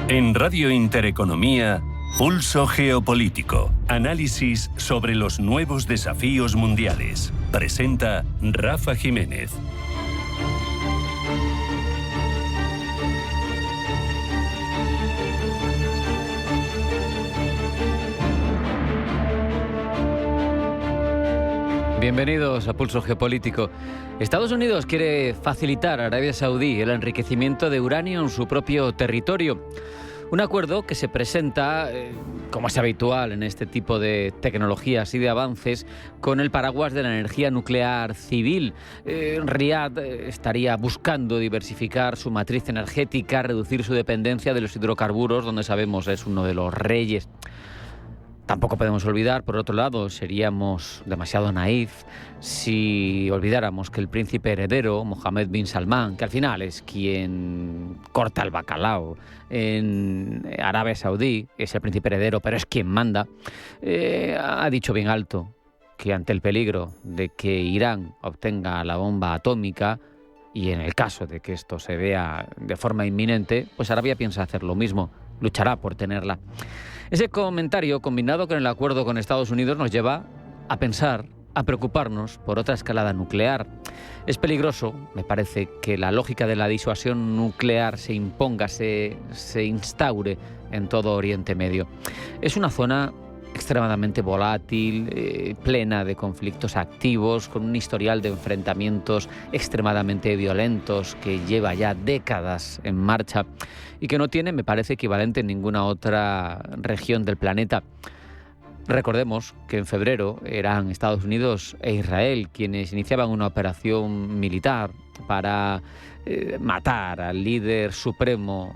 En Radio Intereconomía, Pulso Geopolítico. Análisis sobre los nuevos desafíos mundiales. Presenta Rafa Jiménez. Bienvenidos a Pulso Geopolítico. Estados Unidos quiere facilitar a Arabia Saudí el enriquecimiento de uranio en su propio territorio. Un acuerdo que se presenta, como es habitual en este tipo de tecnologías y de avances, con el paraguas de la energía nuclear civil. Riad estaría buscando diversificar su matriz energética, reducir su dependencia de los hidrocarburos, donde sabemos es uno de los reyes. Tampoco podemos olvidar, por otro lado, seríamos demasiado naif si olvidáramos que el príncipe heredero, Mohammed bin Salman, que al final es quien corta el bacalao en Arabia Saudí, es el príncipe heredero, pero es quien manda, ha dicho bien alto que ante el peligro de que Irán obtenga la bomba atómica, y en el caso de que esto se vea de forma inminente, pues Arabia piensa hacer lo mismo, luchará por tenerla. Ese comentario, combinado con el acuerdo con Estados Unidos, nos lleva a pensar, a preocuparnos por otra escalada nuclear. Es peligroso, me parece, que la lógica de la disuasión nuclear se imponga, se instaure en todo Oriente Medio. Es una zona extremadamente volátil, plena de conflictos activos, con un historial de enfrentamientos extremadamente violentos que lleva ya décadas en marcha y que no tiene, me parece, equivalente en ninguna otra región del planeta. Recordemos que en febrero eran Estados Unidos e Israel quienes iniciaban una operación militar para matar al líder supremo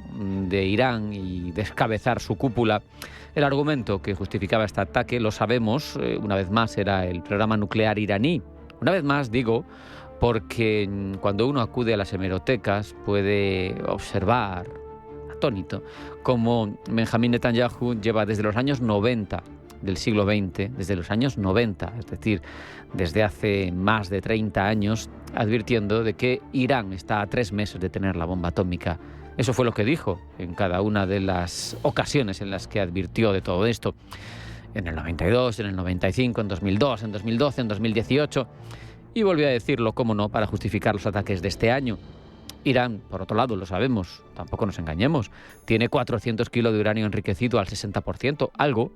de Irán y descabezar su cúpula. El argumento que justificaba este ataque, lo sabemos, una vez más era el programa nuclear iraní. Una vez más, digo, porque cuando uno acude a las hemerotecas puede observar, atónito, cómo Benjamín Netanyahu lleva desde los años 90 del siglo XX, desde los años 90, es decir, desde hace más de 30 años, advirtiendo de que Irán está a 3 meses de tener la bomba atómica. Eso fue lo que dijo en cada una de las ocasiones en las que advirtió de todo esto. En el 92, en el 95, en 2002, en 2012, en 2018. Y volvió a decirlo, cómo no, para justificar los ataques de este año. Irán, por otro lado, lo sabemos, tampoco nos engañemos, tiene 400 kilos de uranio enriquecido al 60%, algo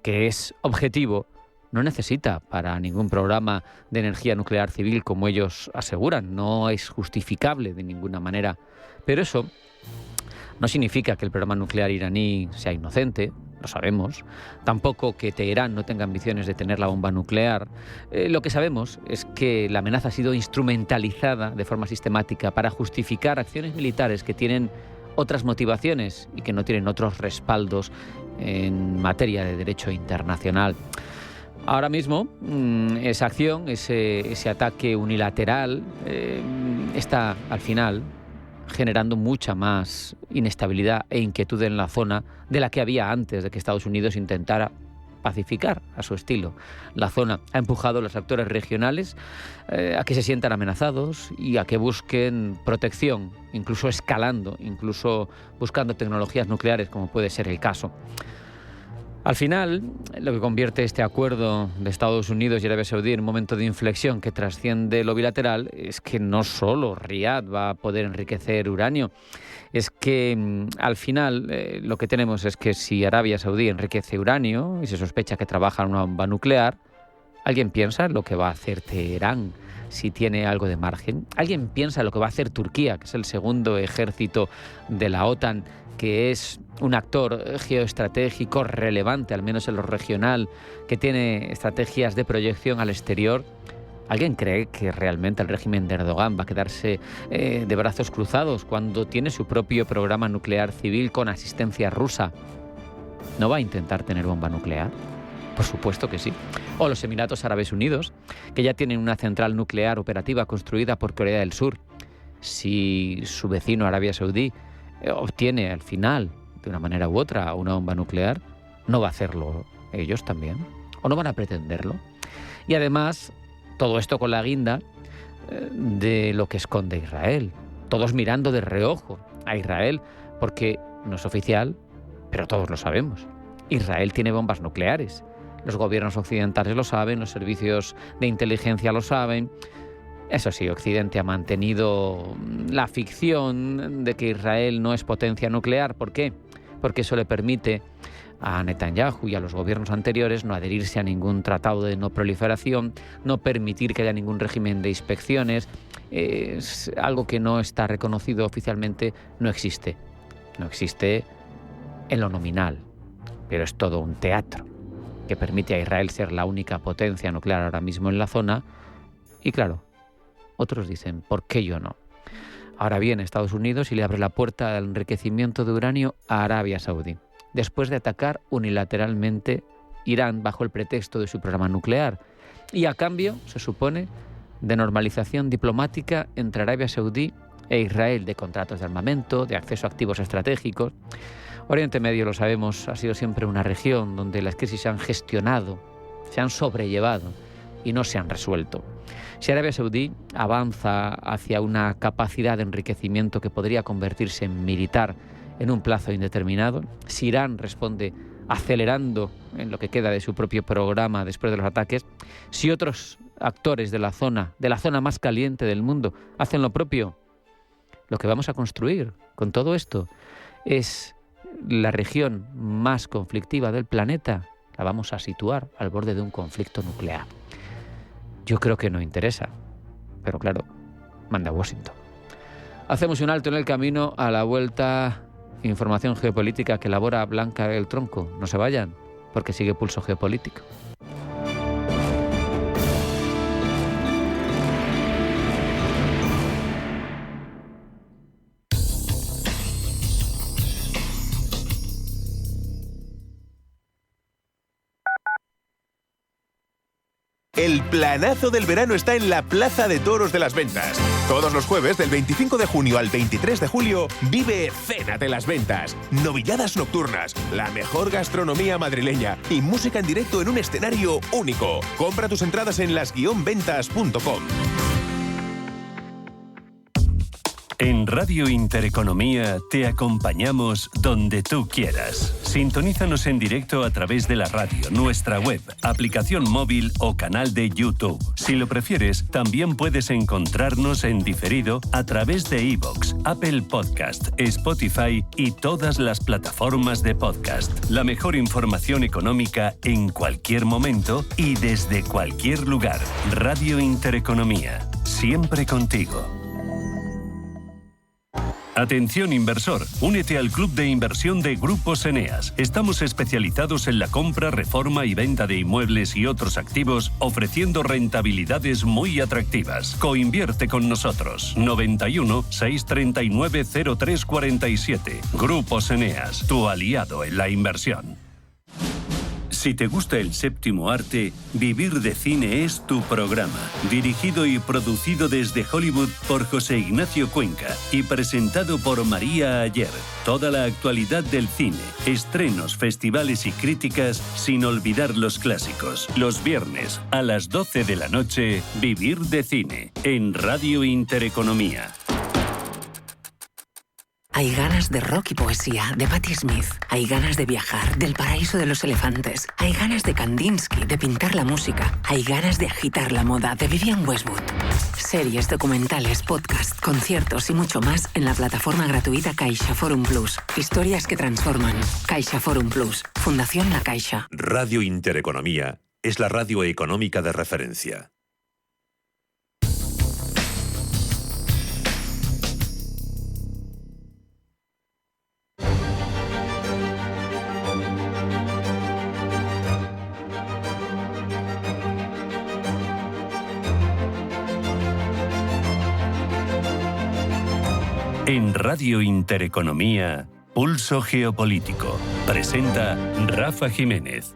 que es objetivo, no necesita para ningún programa de energía nuclear civil, como ellos aseguran, no es justificable de ninguna manera. Pero eso no significa que el programa nuclear iraní sea inocente, lo sabemos. Tampoco que Teherán no tenga ambiciones de tener la bomba nuclear. Lo que sabemos es que la amenaza ha sido instrumentalizada de forma sistemática para justificar acciones militares que tienen otras motivaciones y que no tienen otros respaldos en materia de derecho internacional. Ahora mismo, esa acción, ese ataque unilateral, está al final generando mucha más inestabilidad e inquietud en la zona de la que había antes de que Estados Unidos intentara pacificar a su estilo la zona. Ha empujado a los actores regionales a que se sientan amenazados y a que busquen protección, incluso escalando, incluso buscando tecnologías nucleares, como puede ser el caso. Al final, lo que convierte este acuerdo de Estados Unidos y Arabia Saudí en un momento de inflexión que trasciende lo bilateral es que no solo Riad va a poder enriquecer uranio, es que al final lo que tenemos es que si Arabia Saudí enriquece uranio y se sospecha que trabaja en una bomba nuclear, ¿alguien piensa en lo que va a hacer Teherán si tiene algo de margen? ¿Alguien piensa en lo que va a hacer Turquía, que es el segundo ejército de la OTAN, que es un actor geoestratégico relevante, al menos en lo regional, que tiene estrategias de proyección al exterior? ¿Alguien cree que realmente el régimen de Erdogan va a quedarse de brazos cruzados cuando tiene su propio programa nuclear civil con asistencia rusa? ¿No va a intentar tener bomba nuclear? Por supuesto que sí. O los Emiratos Árabes Unidos, que ya tienen una central nuclear operativa construida por Corea del Sur. Si su vecino Arabia Saudí obtiene al final, de una manera u otra, una bomba nuclear, ¿no va a hacerlo ellos también? ¿O no van a pretenderlo? Y además, todo esto con la guinda de lo que esconde Israel. Todos mirando de reojo a Israel, porque no es oficial, pero todos lo sabemos. Israel tiene bombas nucleares. Los gobiernos occidentales lo saben, los servicios de inteligencia lo saben. Eso sí, Occidente ha mantenido la ficción de que Israel no es potencia nuclear. ¿Por qué? Porque eso le permite a Netanyahu y a los gobiernos anteriores no adherirse a ningún tratado de no proliferación, no permitir que haya ningún régimen de inspecciones. Es algo que no está reconocido oficialmente, no existe. No existe en lo nominal, pero es todo un teatro que permite a Israel ser la única potencia nuclear ahora mismo en la zona. Y claro, otros dicen, ¿por qué yo no? Ahora viene Estados Unidos y le abre la puerta al enriquecimiento de uranio a Arabia Saudí, después de atacar unilateralmente Irán bajo el pretexto de su programa nuclear. Y a cambio, se supone, de normalización diplomática entre Arabia Saudí e Israel, de contratos de armamento, de acceso a activos estratégicos. Oriente Medio, lo sabemos, ha sido siempre una región donde las crisis se han gestionado, se han sobrellevado y no se han resuelto. Si Arabia Saudí avanza hacia una capacidad de enriquecimiento que podría convertirse en militar en un plazo indeterminado, si Irán responde acelerando en lo que queda de su propio programa después de los ataques, si otros actores de la zona más caliente del mundo, hacen lo propio, lo que vamos a construir con todo esto es la región más conflictiva del planeta. La vamos a situar al borde de un conflicto nuclear. Yo creo que no interesa, pero claro, manda Washington. Hacemos un alto en el camino. A la vuelta, información geopolítica que elabora Blanca del Tronco. No se vayan, porque sigue Pulso Geopolítico. El planazo del verano está en la Plaza de Toros de Las Ventas. Todos los jueves, del 25 de junio al 23 de julio, vive Cénate las Ventas. Novilladas nocturnas, la mejor gastronomía madrileña y música en directo en un escenario único. Compra tus entradas en las-ventas.com. En Radio Intereconomía te acompañamos donde tú quieras. Sintonízanos en directo a través de la radio, nuestra web, aplicación móvil o canal de YouTube. Si lo prefieres, también puedes encontrarnos en diferido a través de iVoox, Apple Podcast, Spotify y todas las plataformas de podcast. La mejor información económica en cualquier momento y desde cualquier lugar. Radio Intereconomía, siempre contigo. Atención inversor, únete al Club de Inversión de Grupos Eneas. Estamos especializados en la compra, reforma y venta de inmuebles y otros activos, ofreciendo rentabilidades muy atractivas. Coinvierte con nosotros. 91 639 0347. Grupos Eneas, tu aliado en la inversión. Si te gusta el séptimo arte, Vivir de Cine es tu programa. Dirigido y producido desde Hollywood por José Ignacio Cuenca y presentado por María Ayer. Toda la actualidad del cine, estrenos, festivales y críticas, sin olvidar los clásicos. Los viernes a las 12 de la noche, Vivir de Cine, en Radio Intereconomía. Hay ganas de rock y poesía, de Patti Smith. Hay ganas de viajar, del paraíso de los elefantes. Hay ganas de Kandinsky, de pintar la música. Hay ganas de agitar la moda, de Vivienne Westwood. Series, documentales, podcasts, conciertos y mucho más en la plataforma gratuita Caixa Forum Plus. Historias que transforman. Caixa Forum Plus. Fundación La Caixa. Radio Intereconomía es la radio económica de referencia. En Radio Intereconomía, Pulso Geopolítico. Presenta Rafa Jiménez.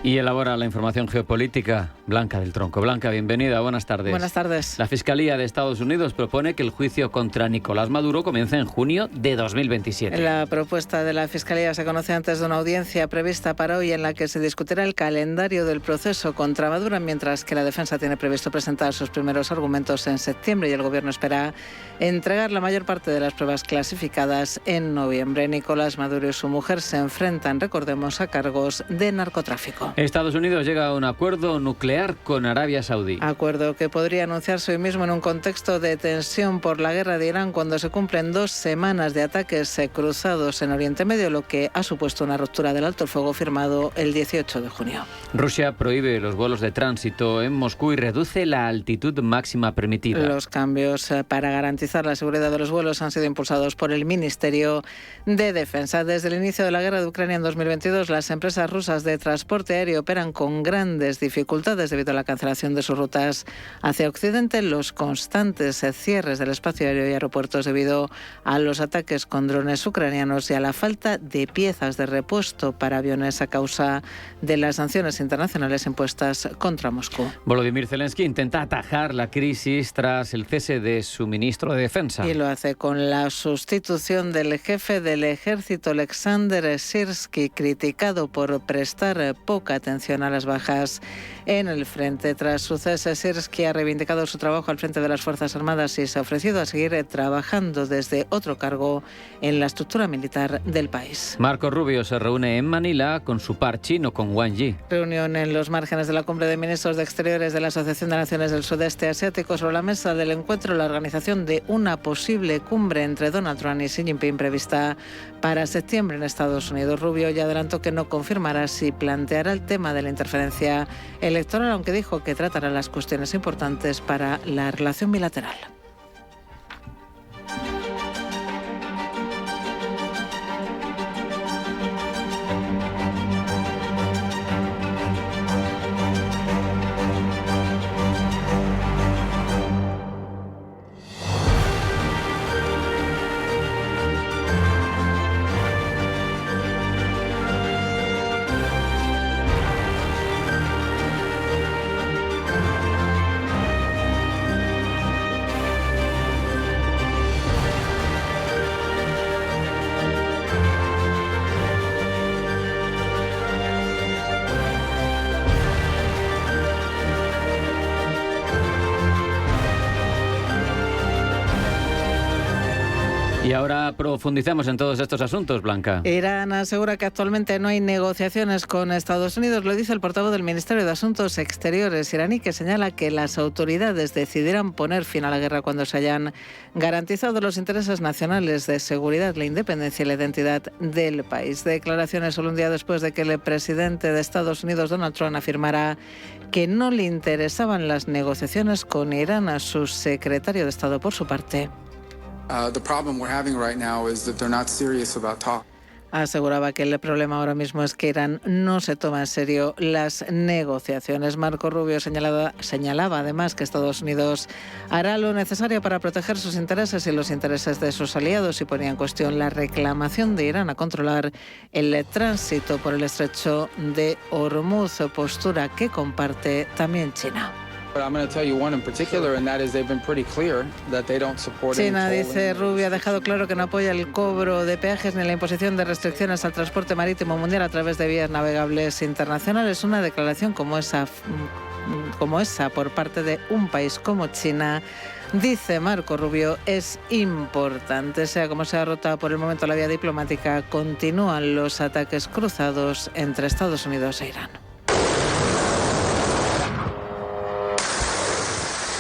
Y elabora la información geopolítica Blanca del Tronco. Blanca, bienvenida, buenas tardes. Buenas tardes. La Fiscalía de Estados Unidos propone que el juicio contra Nicolás Maduro comience en junio de 2027. La propuesta de la Fiscalía se conoce antes de una audiencia prevista para hoy en la que se discutirá el calendario del proceso contra Maduro, mientras que la defensa tiene previsto presentar sus primeros argumentos en septiembre y el Gobierno espera entregar la mayor parte de las pruebas clasificadas en noviembre. Nicolás Maduro y su mujer se enfrentan, recordemos, a cargos de narcotráfico. Estados Unidos llega a un acuerdo nuclear con Arabia Saudí. Acuerdo que podría anunciarse hoy mismo en un contexto de tensión por la guerra de Irán cuando se cumplen 2 semanas de ataques cruzados en Oriente Medio, lo que ha supuesto una ruptura del alto el fuego firmado el 18 de junio. Rusia prohíbe los vuelos de tránsito en Moscú y reduce la altitud máxima permitida. Los cambios para garantizar la seguridad de los vuelos han sido impulsados por el Ministerio de Defensa. Desde el inicio de la guerra de Ucrania en 2022, las empresas rusas de transporte aéreo operan con grandes dificultades debido a la cancelación de sus rutas hacia Occidente, los constantes cierres del espacio aéreo y aeropuertos debido a los ataques con drones ucranianos y a la falta de piezas de repuesto para aviones a causa de las sanciones internacionales impuestas contra Moscú. Volodymyr Zelensky intenta atajar la crisis tras el cese de su ministro de Defensa. Y lo hace con la sustitución del jefe del ejército, Alexander Sirsky, criticado por prestar poca atención a las bajas en el frente. Tras su cese, Sirsky ha reivindicado su trabajo al frente de las Fuerzas Armadas y se ha ofrecido a seguir trabajando desde otro cargo en la estructura militar del país. Marco Rubio se reúne en Manila con su par chino, con Wang Yi. Reunión en los márgenes de la cumbre de ministros de Exteriores de la Asociación de Naciones del Sudeste Asiático. Sobre la mesa del encuentro, la organización de una posible cumbre entre Donald Trump y Xi Jinping prevista para septiembre en Estados Unidos. Rubio ya adelantó que no confirmará si planteará el tema de la interferencia electoral, aunque dijo que tratará las cuestiones importantes para la relación bilateral. Y ahora profundizamos en todos estos asuntos, Blanca. Irán asegura que actualmente no hay negociaciones con Estados Unidos. Lo dice el portavoz del Ministerio de Asuntos Exteriores iraní, que señala que las autoridades decidirán poner fin a la guerra cuando se hayan garantizado los intereses nacionales de seguridad, la independencia y la identidad del país. Declaraciones solo un día después de que el presidente de Estados Unidos, Donald Trump, afirmara que no le interesaban las negociaciones con Irán. A su secretario de Estado, por su parte, aseguraba que el problema ahora mismo es que Irán no se toma en serio las negociaciones. Marco Rubio señalaba además que Estados Unidos hará lo necesario para proteger sus intereses y los intereses de sus aliados y ponía en cuestión la reclamación de Irán a controlar el tránsito por el estrecho de Hormuz, postura que comparte también China. China, dice Rubio, ha dejado claro que no apoya el cobro de peajes ni la imposición de restricciones al transporte marítimo mundial a través de vías navegables internacionales. Una declaración como esa por parte de un país como China, dice Marco Rubio, es importante. Sea como sea rota por el momento la vía diplomática, continúan los ataques cruzados entre Estados Unidos e Irán.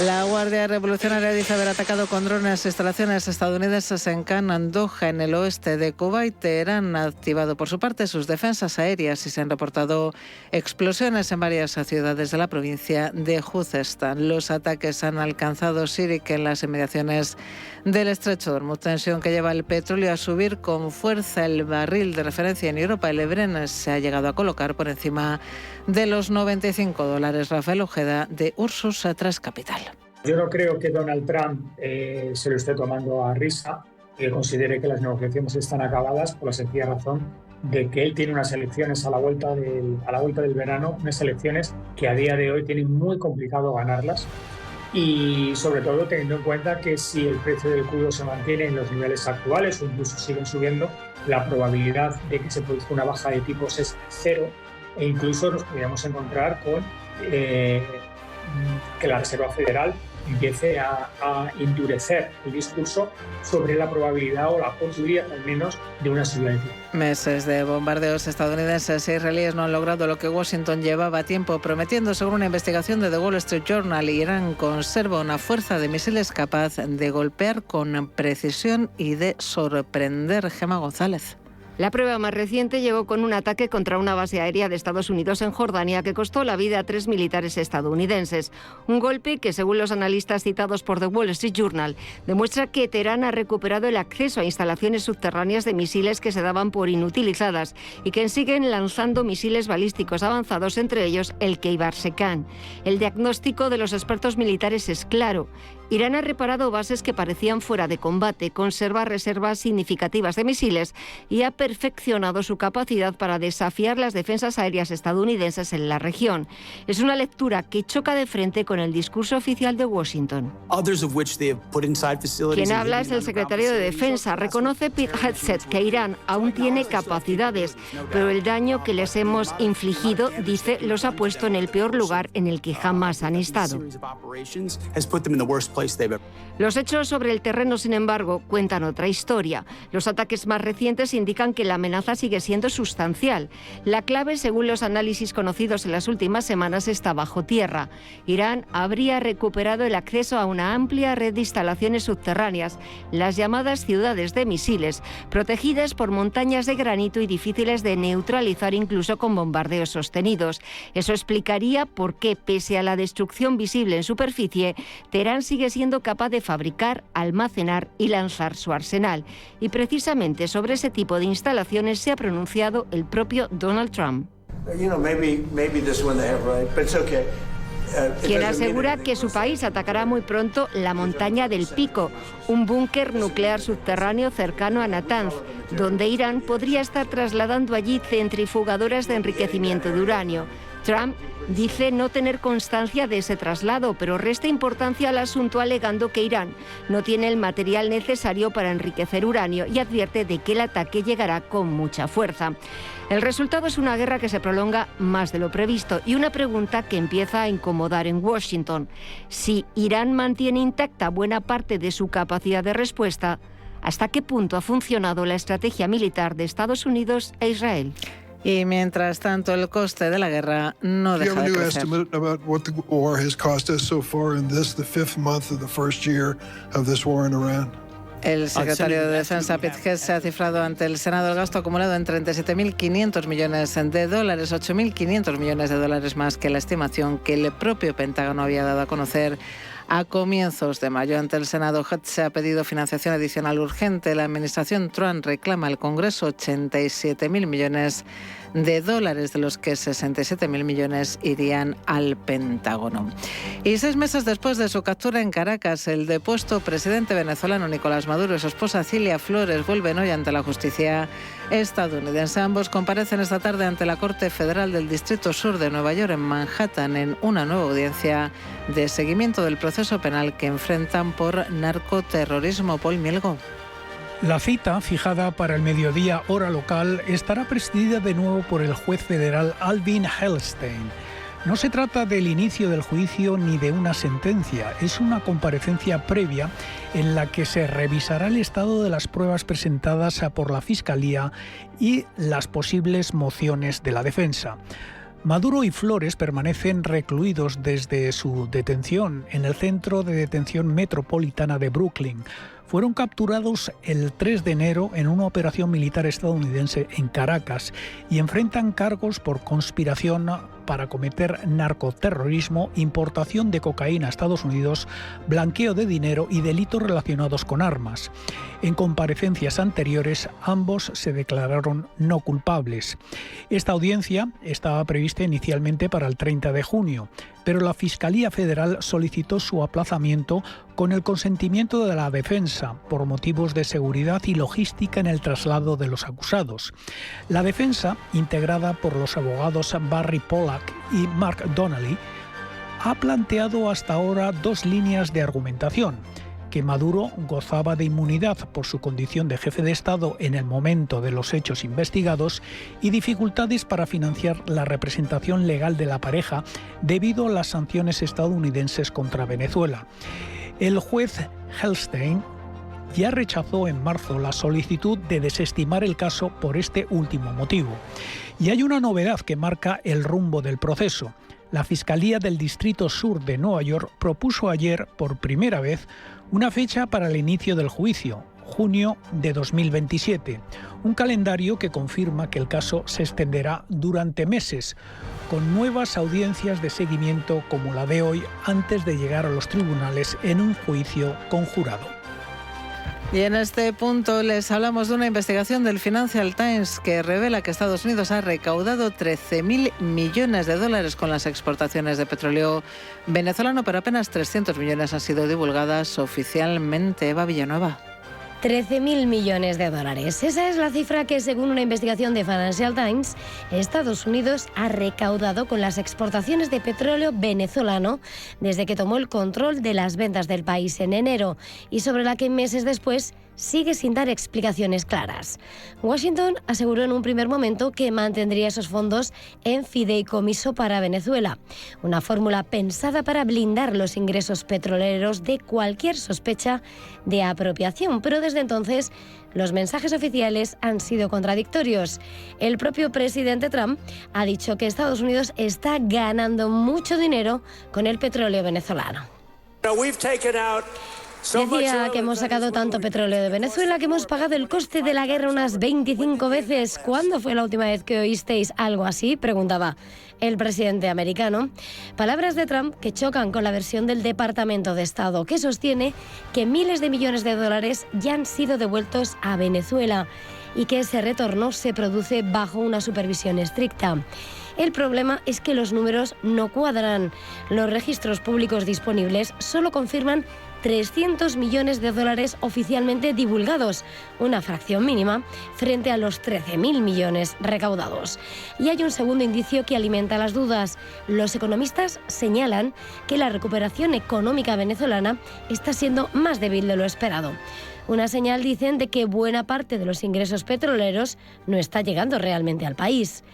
La Guardia Revolucionaria dice haber atacado con drones instalaciones estadounidenses en Khan Doha, en el oeste de Kuwait. Teherán ha activado por su parte sus defensas aéreas y se han reportado explosiones en varias ciudades de la provincia de Juzestán. Los ataques han alcanzado Sirik en las inmediaciones del estrecho de Hormuz, tensión que lleva el petróleo a subir con fuerza. El barril de referencia en Europa, el Brent, se ha llegado a colocar por encima de los $95. Rafael Ojeda, de Ursus Trust Capital. Yo no creo que Donald Trump se lo esté tomando a risa y considere que las negociaciones están acabadas por la sencilla razón de que él tiene unas elecciones a la vuelta del verano, unas elecciones que a día de hoy tienen muy complicado ganarlas, y sobre todo teniendo en cuenta que si el precio del crudo se mantiene en los niveles actuales o incluso siguen subiendo, la probabilidad de que se produzca una baja de tipos es cero, e incluso nos podríamos encontrar con que la Reserva Federal empiece a endurecer el discurso sobre la probabilidad o la posibilidad al menos de una subida de tipos. Meses de bombardeos estadounidenses e israelíes no han logrado lo que Washington llevaba tiempo prometiendo. Según una investigación de The Wall Street Journal, Irán conserva una fuerza de misiles capaz de golpear con precisión y de sorprender. Gemma González. La prueba más reciente llegó con un ataque contra una base aérea de Estados Unidos en Jordania que costó la vida a 3 militares estadounidenses. Un golpe que, según los analistas citados por The Wall Street Journal, demuestra que Teherán ha recuperado el acceso a instalaciones subterráneas de misiles que se daban por inutilizadas y que siguen lanzando misiles balísticos avanzados, entre ellos el Kheibar-Sekhan. El diagnóstico de los expertos militares es claro. Irán ha reparado bases que parecían fuera de combate, conserva reservas significativas de misiles y ha perfeccionado su capacidad para desafiar las defensas aéreas estadounidenses en la región. Es una lectura que choca de frente con el discurso oficial de Washington. Quien habla es el secretario de Defensa. Reconoce Pete Hegseth que Irán aún tiene capacidades, pero el daño que les hemos infligido, dice, los ha puesto en el peor lugar en el que jamás han estado. Los hechos sobre el terreno, sin embargo, cuentan otra historia. Los ataques más recientes indican que la amenaza sigue siendo sustancial. La clave, según los análisis conocidos en las últimas semanas, está bajo tierra. Irán habría recuperado el acceso a una amplia red de instalaciones subterráneas, las llamadas ciudades de misiles, protegidas por montañas de granito y difíciles de neutralizar incluso con bombardeos sostenidos. Eso explicaría por qué, pese a la destrucción visible en superficie, Teherán sigue siendo capaz de fabricar, almacenar y lanzar su arsenal. Y precisamente sobre ese tipo de instalaciones se ha pronunciado el propio Donald Trump. Quien asegura que su país atacará muy pronto la montaña del Pico, un búnker nuclear subterráneo cercano a Natanz, donde Irán podría estar trasladando allí centrifugadoras de enriquecimiento de uranio. Trump dice no tener constancia de ese traslado, pero resta importancia al asunto alegando que Irán no tiene el material necesario para enriquecer uranio y advierte de que el ataque llegará con mucha fuerza. El resultado es una guerra que se prolonga más de lo previsto y una pregunta que empieza a incomodar en Washington. Si Irán mantiene intacta buena parte de su capacidad de respuesta, ¿hasta qué punto ha funcionado la estrategia militar de Estados Unidos e Israel? Y mientras tanto, el coste de la guerra no deja de crecer. El secretario de Defensa, Pete Hegseth, ha cifrado ante el Senado el gasto acumulado en $37.500 millones, $8.500 millones más que la estimación que el propio Pentágono había dado a conocer a comienzos de mayo. Ante el Senado, Hegseth ha pedido financiación adicional urgente. La administración Trump reclama al Congreso $87.000 millones, de los que 67.000 millones irían al Pentágono. Y 6 meses después de su captura en Caracas, el depuesto presidente venezolano Nicolás Maduro y su esposa Cilia Flores vuelven hoy ante la justicia estadounidense. Ambos comparecen esta tarde ante la Corte Federal del Distrito Sur de Nueva York en Manhattan en una nueva audiencia de seguimiento del proceso penal que enfrentan por narcoterrorismo. Paul Mielgo. La cita, fijada para el mediodía hora local, estará presidida de nuevo por el juez federal Alvin Helstein. No se trata del inicio del juicio ni de una sentencia, es una comparecencia previa en la que se revisará el estado de las pruebas presentadas por la Fiscalía y las posibles mociones de la defensa. Maduro y Flores permanecen recluidos desde su detención en el Centro de Detención Metropolitana de Brooklyn. Fueron capturados el 3 de enero en una operación militar estadounidense en Caracas y enfrentan cargos por conspiración para cometer narcoterrorismo, importación de cocaína a Estados Unidos, blanqueo de dinero y delitos relacionados con armas. En comparecencias anteriores, ambos se declararon no culpables. Esta audiencia estaba prevista inicialmente para el 30 de junio. pero la Fiscalía Federal solicitó su aplazamiento con el consentimiento de la defensa por motivos de seguridad y logística en el traslado de los acusados. La defensa, integrada por los abogados Barry Pollack y Mark Donnelly, ha planteado hasta ahora dos líneas de argumentación: que Maduro gozaba de inmunidad por su condición de jefe de Estado en el momento de los hechos investigados y dificultades para financiar la representación legal de la pareja debido a las sanciones estadounidenses contra Venezuela. El juez Helstein ya rechazó en marzo la solicitud de desestimar el caso por este último motivo. Y hay una novedad que marca el rumbo del proceso. La Fiscalía del Distrito Sur de Nueva York propuso ayer, por primera vez, una fecha para el inicio del juicio, junio de 2027, un calendario que confirma que el caso se extenderá durante meses, con nuevas audiencias de seguimiento como la de hoy antes de llegar a los tribunales en un juicio conjurado. Y en este punto les hablamos de una investigación del Financial Times que revela que Estados Unidos ha recaudado 13.000 millones de dólares con las exportaciones de petróleo venezolano, pero apenas 300 millones han sido divulgadas oficialmente. Eva Villanueva. 13.000 millones de dólares. Esa es la cifra que, según una investigación de Financial Times, Estados Unidos ha recaudado con las exportaciones de petróleo venezolano desde que tomó el control de las ventas del país en enero y sobre la que meses después sigue sin dar explicaciones claras. Washington aseguró en un primer momento que mantendría esos fondos en fideicomiso para Venezuela, una fórmula pensada para blindar los ingresos petroleros de cualquier sospecha de apropiación, pero desde entonces los mensajes oficiales han sido contradictorios. El propio presidente Trump ha dicho que Estados Unidos está ganando mucho dinero con el petróleo venezolano. Decía que hemos sacado tanto petróleo de Venezuela que hemos pagado el coste de la guerra unas 25 veces. ¿Cuándo fue la última vez que oísteis algo así?, preguntaba el presidente americano. Palabras de Trump que chocan con la versión del Departamento de Estado, que sostiene que miles de millones de dólares ya han sido devueltos a Venezuela y que ese retorno se produce bajo una supervisión estricta. El problema es que los números no cuadran. Los registros públicos disponibles solo confirman 300 millones de dólares oficialmente divulgados, una fracción mínima frente a los 13.000 millones recaudados. Y hay un segundo indicio que alimenta las dudas. Los economistas señalan que la recuperación económica venezolana está siendo más débil de lo esperado. Una señal, dicen, de que buena parte de los ingresos petroleros no está llegando realmente al país.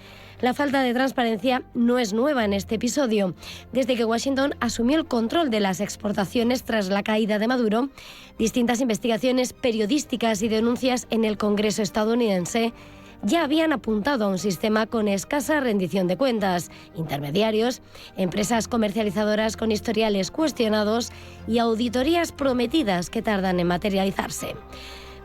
La falta de transparencia no es nueva en este episodio. Desde que Washington asumió el control de las exportaciones tras la caída de Maduro, distintas investigaciones periodísticas y denuncias en el Congreso estadounidense ya habían apuntado a un sistema con escasa rendición de cuentas, intermediarios, empresas comercializadoras con historiales cuestionados y auditorías prometidas que tardan en materializarse.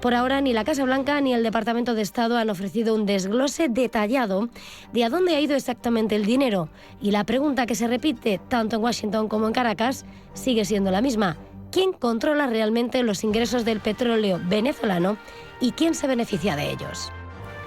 Por ahora, ni la Casa Blanca ni el Departamento de Estado han ofrecido un desglose detallado de a dónde ha ido exactamente el dinero. Y la pregunta que se repite tanto en Washington como en Caracas sigue siendo la misma. ¿Quién controla realmente los ingresos del petróleo venezolano y quién se beneficia de ellos?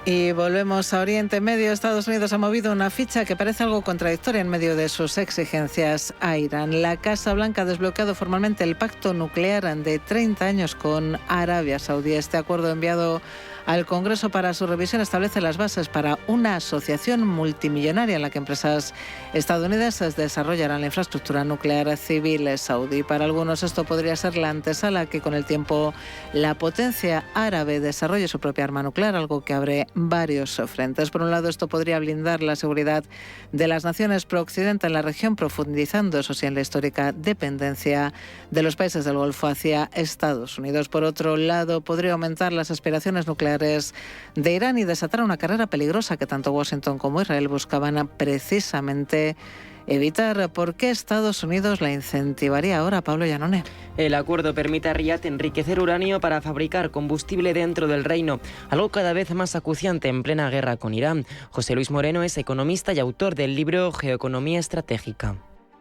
Y volvemos a Oriente Medio. Estados Unidos ha movido una ficha que parece algo contradictoria en medio de sus exigencias a Irán. La Casa Blanca ha desbloqueado formalmente el pacto nuclear de 30 años con Arabia Saudí. Este acuerdo enviado al Congreso para su revisión establece las bases para una asociación multimillonaria en la que empresas estadounidenses desarrollarán la infraestructura nuclear civil saudí. Para algunos esto podría ser la antesala que con el tiempo la potencia árabe desarrolle su propia arma nuclear, algo que abre varios frentes. Por un lado, esto podría blindar la seguridad de las naciones pro-occidente en la región, profundizando, eso sí, en la histórica dependencia de los países del Golfo hacia Estados Unidos. Por otro lado, podría aumentar las aspiraciones nucleares de Irán y desatar una carrera peligrosa que tanto Washington como Israel buscaban precisamente evitar. ¿Por qué Estados Unidos la incentivaría ahora, Pablo Llanone? El acuerdo permite a Riad enriquecer uranio para fabricar combustible dentro del reino, algo cada vez más acuciante en plena guerra con Irán. José Luis Moreno es economista y autor del libro Geoeconomía Estratégica.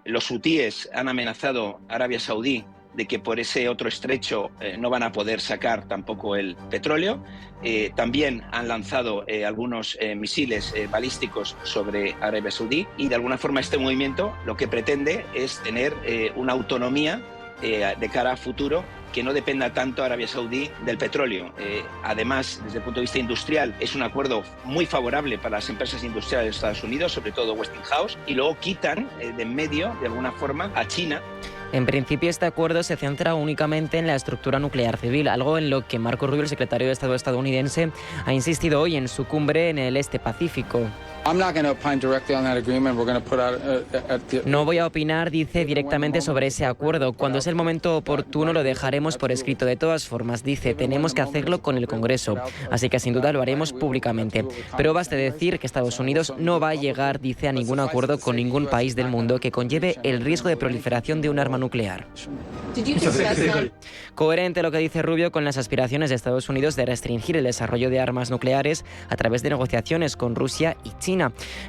Los hutíes han amenazado a Arabia Saudí de que por ese otro estrecho no van a poder sacar tampoco el petróleo. También han lanzado algunos misiles balísticos sobre Arabia Saudí y de alguna forma este movimiento lo que pretende es tener una autonomía de cara a futuro que no dependa tanto Arabia Saudí del petróleo. Además, desde el punto de vista industrial, es un acuerdo muy favorable para las empresas industriales de Estados Unidos, sobre todo Westinghouse, y luego quitan de en medio, de alguna forma, a China. En principio, este acuerdo se centra únicamente en la estructura nuclear civil, algo en lo que Marco Rubio, el secretario de Estado estadounidense, ha insistido hoy en su cumbre en el Este Pacífico. No voy a opinar, dice, directamente sobre ese acuerdo. Cuando es el momento oportuno lo dejaremos por escrito. De todas formas, dice, tenemos que hacerlo con el Congreso. Así que sin duda lo haremos públicamente. Pero basta decir que Estados Unidos no va a llegar, dice, a ningún acuerdo con ningún país del mundo que conlleve el riesgo de proliferación de un arma nuclear. Coherente lo que dice Rubio con las aspiraciones de Estados Unidos de restringir el desarrollo de armas nucleares a través de negociaciones con Rusia y China.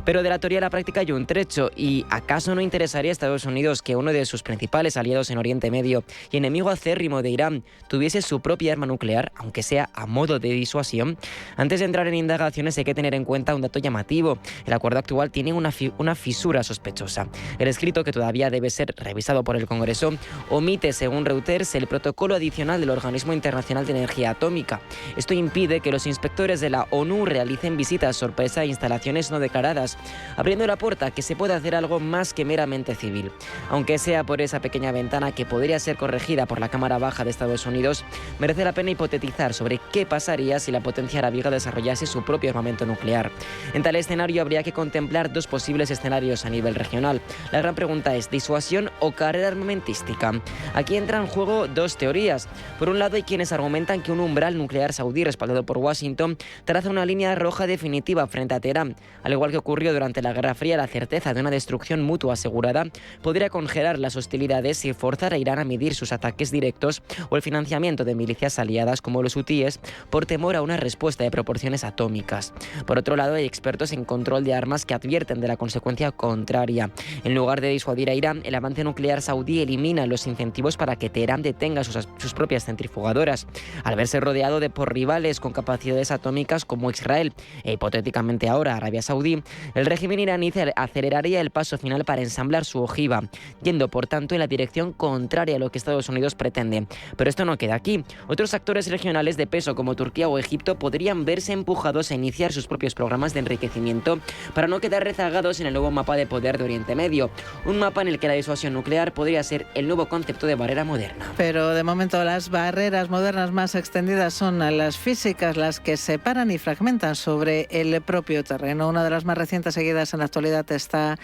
Pero de la teoría a la práctica hay un trecho. ¿Y acaso no interesaría a Estados Unidos que uno de sus principales aliados en Oriente Medio y enemigo acérrimo de Irán tuviese su propia arma nuclear, aunque sea a modo de disuasión? Antes de entrar en indagaciones hay que tener en cuenta un dato llamativo. El acuerdo actual tiene una fisura sospechosa. El escrito, que todavía debe ser revisado por el Congreso, omite, según Reuters, el protocolo adicional del Organismo Internacional de Energía Atómica. Esto impide que los inspectores de la ONU realicen visitas sorpresa a instalaciones no declaradas, abriendo la puerta a que se pueda hacer algo más que meramente civil. Aunque sea por esa pequeña ventana que podría ser corregida por la Cámara Baja de Estados Unidos, merece la pena hipotetizar sobre qué pasaría si la potencia arábiga desarrollase su propio armamento nuclear. En tal escenario habría que contemplar dos posibles escenarios a nivel regional. La gran pregunta es, ¿disuasión o carrera armamentística? Aquí entran en juego dos teorías. Por un lado, hay quienes argumentan que un umbral nuclear saudí respaldado por Washington traza una línea roja definitiva frente a Teherán. Al igual que ocurrió durante la Guerra Fría, la certeza de una destrucción mutua asegurada podría congelar las hostilidades y forzar a Irán a medir sus ataques directos o el financiamiento de milicias aliadas como los hutíes por temor a una respuesta de proporciones atómicas. Por otro lado, hay expertos en control de armas que advierten de la consecuencia contraria. En lugar de disuadir a Irán, el avance nuclear saudí elimina los incentivos para que Teherán detenga sus propias centrifugadoras, al verse rodeado por rivales con capacidades atómicas como Israel e hipotéticamente ahora Arabia Saudí. El régimen iraní aceleraría el paso final para ensamblar su ojiva, yendo por tanto en la dirección contraria a lo que Estados Unidos pretende. Pero esto no queda aquí. Otros actores regionales de peso como Turquía o Egipto podrían verse empujados a iniciar sus propios programas de enriquecimiento para no quedar rezagados en el nuevo mapa de poder de Oriente Medio, un mapa en el que la disuasión nuclear podría ser el nuevo concepto de barrera moderna. Pero de momento las barreras modernas más extendidas son las físicas, las que separan y fragmentan sobre el propio terreno. Una de las más recientes seguidas en la actualidad está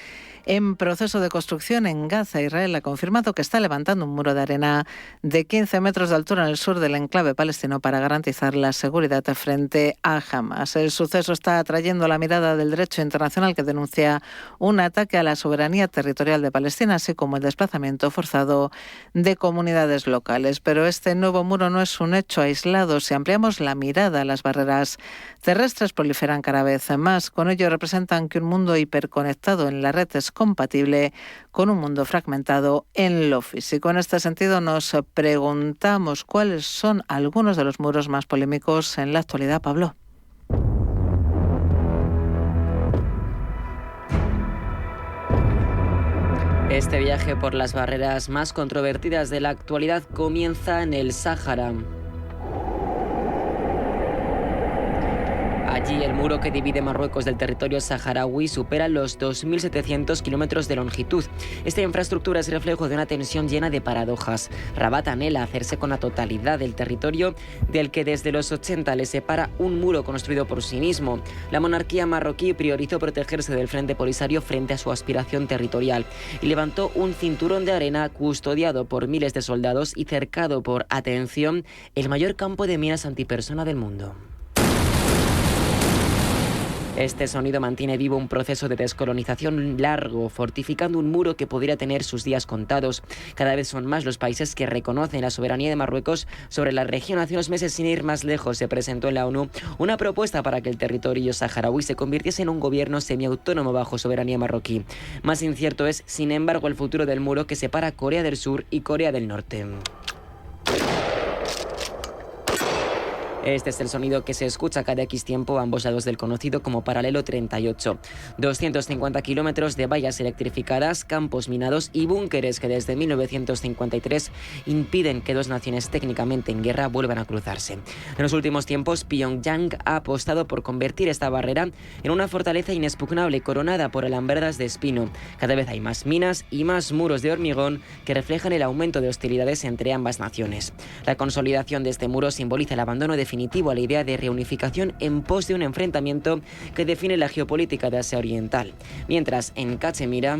en proceso de construcción en Gaza. Israel ha confirmado que está levantando un muro de arena de 15 metros de altura en el sur del enclave palestino para garantizar la seguridad frente a Hamas. El suceso está atrayendo la mirada del derecho internacional, que denuncia un ataque a la soberanía territorial de Palestina, así como el desplazamiento forzado de comunidades locales. Pero este nuevo muro no es un hecho aislado. Si ampliamos la mirada, las barreras terrestres proliferan cada vez más. Con ello representan que un mundo hiperconectado en la red es compatible con un mundo fragmentado en lo físico. En este sentido, nos preguntamos cuáles son algunos de los muros más polémicos en la actualidad, Pablo. Este viaje por las barreras más controvertidas de la actualidad comienza en el Sáhara. Allí el muro que divide Marruecos del territorio saharaui supera los 2.700 kilómetros de longitud. Esta infraestructura es reflejo de una tensión llena de paradojas. Rabat anhela hacerse con la totalidad del territorio del que desde los 80 le separa un muro construido por sí mismo. La monarquía marroquí priorizó protegerse del Frente Polisario frente a su aspiración territorial y levantó un cinturón de arena custodiado por miles de soldados y cercado por, atención, el mayor campo de minas antipersona del mundo. Este sonido mantiene vivo un proceso de descolonización largo, fortificando un muro que podría tener sus días contados. Cada vez son más los países que reconocen la soberanía de Marruecos sobre la región. Hace unos meses, sin ir más lejos, se presentó en la ONU una propuesta para que el territorio saharaui se convirtiese en un gobierno semiautónomo bajo soberanía marroquí. Más incierto es, sin embargo, el futuro del muro que separa Corea del Sur y Corea del Norte. Este es el sonido que se escucha cada X tiempo a ambos lados del conocido como Paralelo 38. 250 kilómetros de vallas electrificadas, campos minados y búnkeres que desde 1953 impiden que dos naciones técnicamente en guerra vuelvan a cruzarse. En los últimos tiempos, Pyongyang ha apostado por convertir esta barrera en una fortaleza inexpugnable coronada por alambradas de espino. Cada vez hay más minas y más muros de hormigón que reflejan el aumento de hostilidades entre ambas naciones. La consolidación de este muro simboliza el abandono definitivo a la idea de reunificación en pos de un enfrentamiento que define la geopolítica de Asia Oriental. Mientras en Cachemira,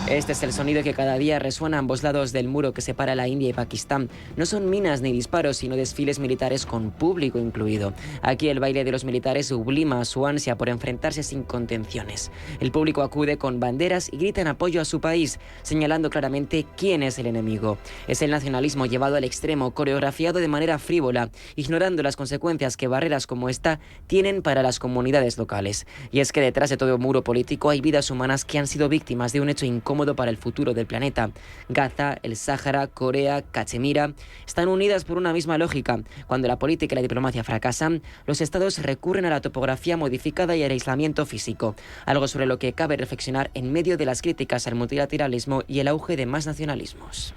este es el sonido que cada día resuena a ambos lados del muro que separa la India y Pakistán. No son minas ni disparos, sino desfiles militares con público incluido. Aquí el baile de los militares sublima su ansia por enfrentarse sin contenciones. El público acude con banderas y grita en apoyo a su país, señalando claramente quién es el enemigo. Es el nacionalismo llevado al extremo, coreografiado de manera frívola, ignorando las consecuencias que barreras como esta tienen para las comunidades locales. Y es que detrás de todo muro político hay vidas humanas que han sido víctimas de un hecho incómodo para el futuro del planeta. Gaza, el Sáhara, Corea, Cachemira están unidas por una misma lógica. Cuando la política y la diplomacia fracasan, los estados recurren a la topografía modificada y al aislamiento físico, algo sobre lo que cabe reflexionar en medio de las críticas al multilateralismo y el auge de más nacionalismos.